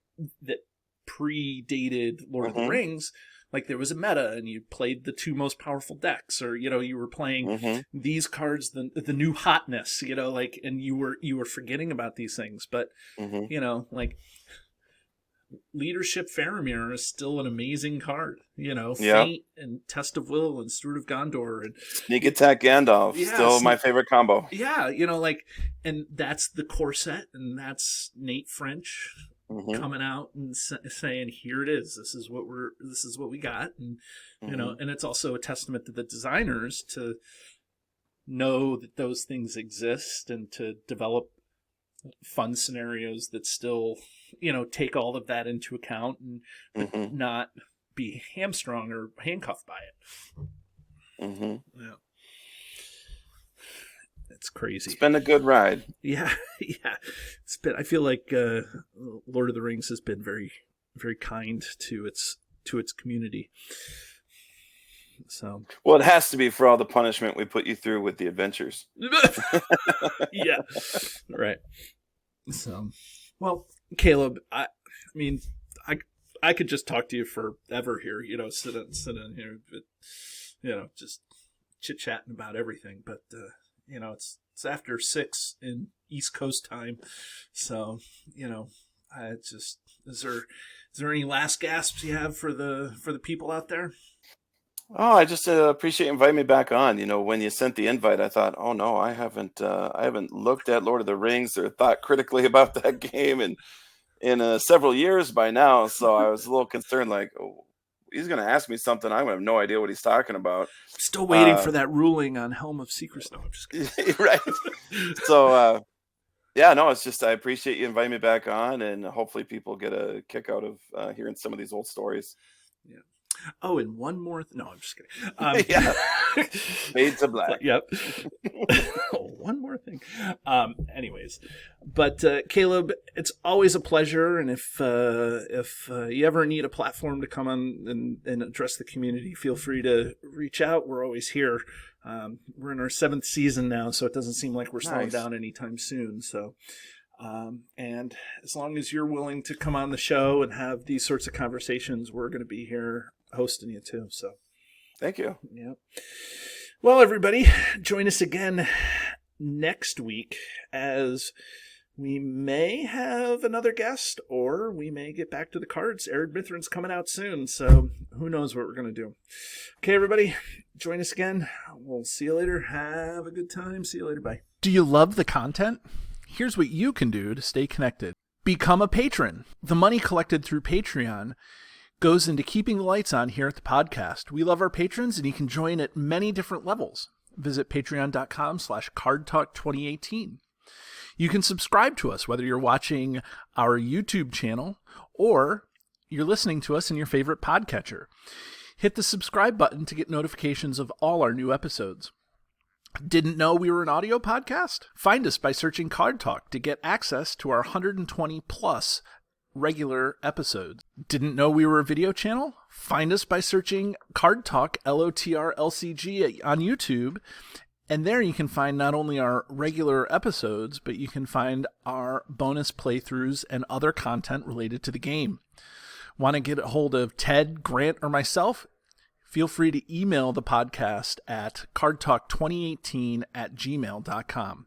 predated Lord of the Rings. Like there was a meta, and you played the two most powerful decks, or you were playing these cards, the new hotness, and you were forgetting about these things. But like Leadership Faramir is still an amazing card. Fate and Test of Will and Steward of Gondor and Sneak Attack Gandalf, still my favorite combo. Yeah, and that's the core set, and that's Nate French coming out and saying, "Here it is. This is what we got," and and it's also a testament to the designers to know that those things exist and to develop fun scenarios that still, take all of that into account and not be hamstrung or handcuffed by it. Yeah. It's crazy. It's been a good ride. Yeah. I feel like Lord of the Rings has been very, very kind to its community. So, well, it has to be for all the punishment we put you through with the adventures. Yeah. Right. So, well, Caleb, I mean, I could just talk to you forever here, sit in here, but, just chit-chatting about everything. But, it's after 6 in East Coast time. So, is there any last gasps you have for the people out there? Oh, I just appreciate you inviting me back on. When you sent the invite, I thought, oh no, I haven't looked at Lord of the Rings or thought critically about that game in several years by now. So I was a little concerned, like, oh, he's going to ask me something. I have no idea what he's talking about. Still waiting for that ruling on Helm of Secrecy. No, I'm just kidding. Right. So, it's just I appreciate you inviting me back on, and hopefully people get a kick out of hearing some of these old stories. Yeah. Oh, and one more. No, I'm just kidding. Yeah. Fades of black. Yep. One more thing. Anyways, but Caleb, it's always a pleasure, and if you ever need a platform to come on and address the community, feel free to reach out. We're always here. We're in our 7th season now, so it doesn't seem like we're slowing down anytime soon. So. And as long as you're willing to come on the show and have these sorts of conversations, we're going to be here hosting you too. So thank you. Yeah. Well, everybody, join us again next week as we may have another guest, or we may get back to the cards. Erid Mithrin's coming out soon, so who knows what we're going to do. Okay, everybody, join us again. We'll see you later. Have a good time. See you later. Bye. Do you love the content? Here's what you can do to stay connected. Become a patron. The money collected through Patreon goes into keeping the lights on here at the podcast. We love our patrons, and you can join at many different levels. Visit patreon.com/cardtalk2018. You can subscribe to us, whether you're watching our YouTube channel or you're listening to us in your favorite podcatcher. Hit the subscribe button to get notifications of all our new episodes. Didn't know we were an audio podcast? Find us by searching Card Talk to get access to our 120 plus regular episodes. Didn't know we were a video channel? Find us by searching Card Talk LOTR LCG on YouTube. And there you can find not only our regular episodes, but you can find our bonus playthroughs and other content related to the game. Want to get a hold of Ted, Grant, or myself? Feel free to email the podcast at cardtalk2018@gmail.com.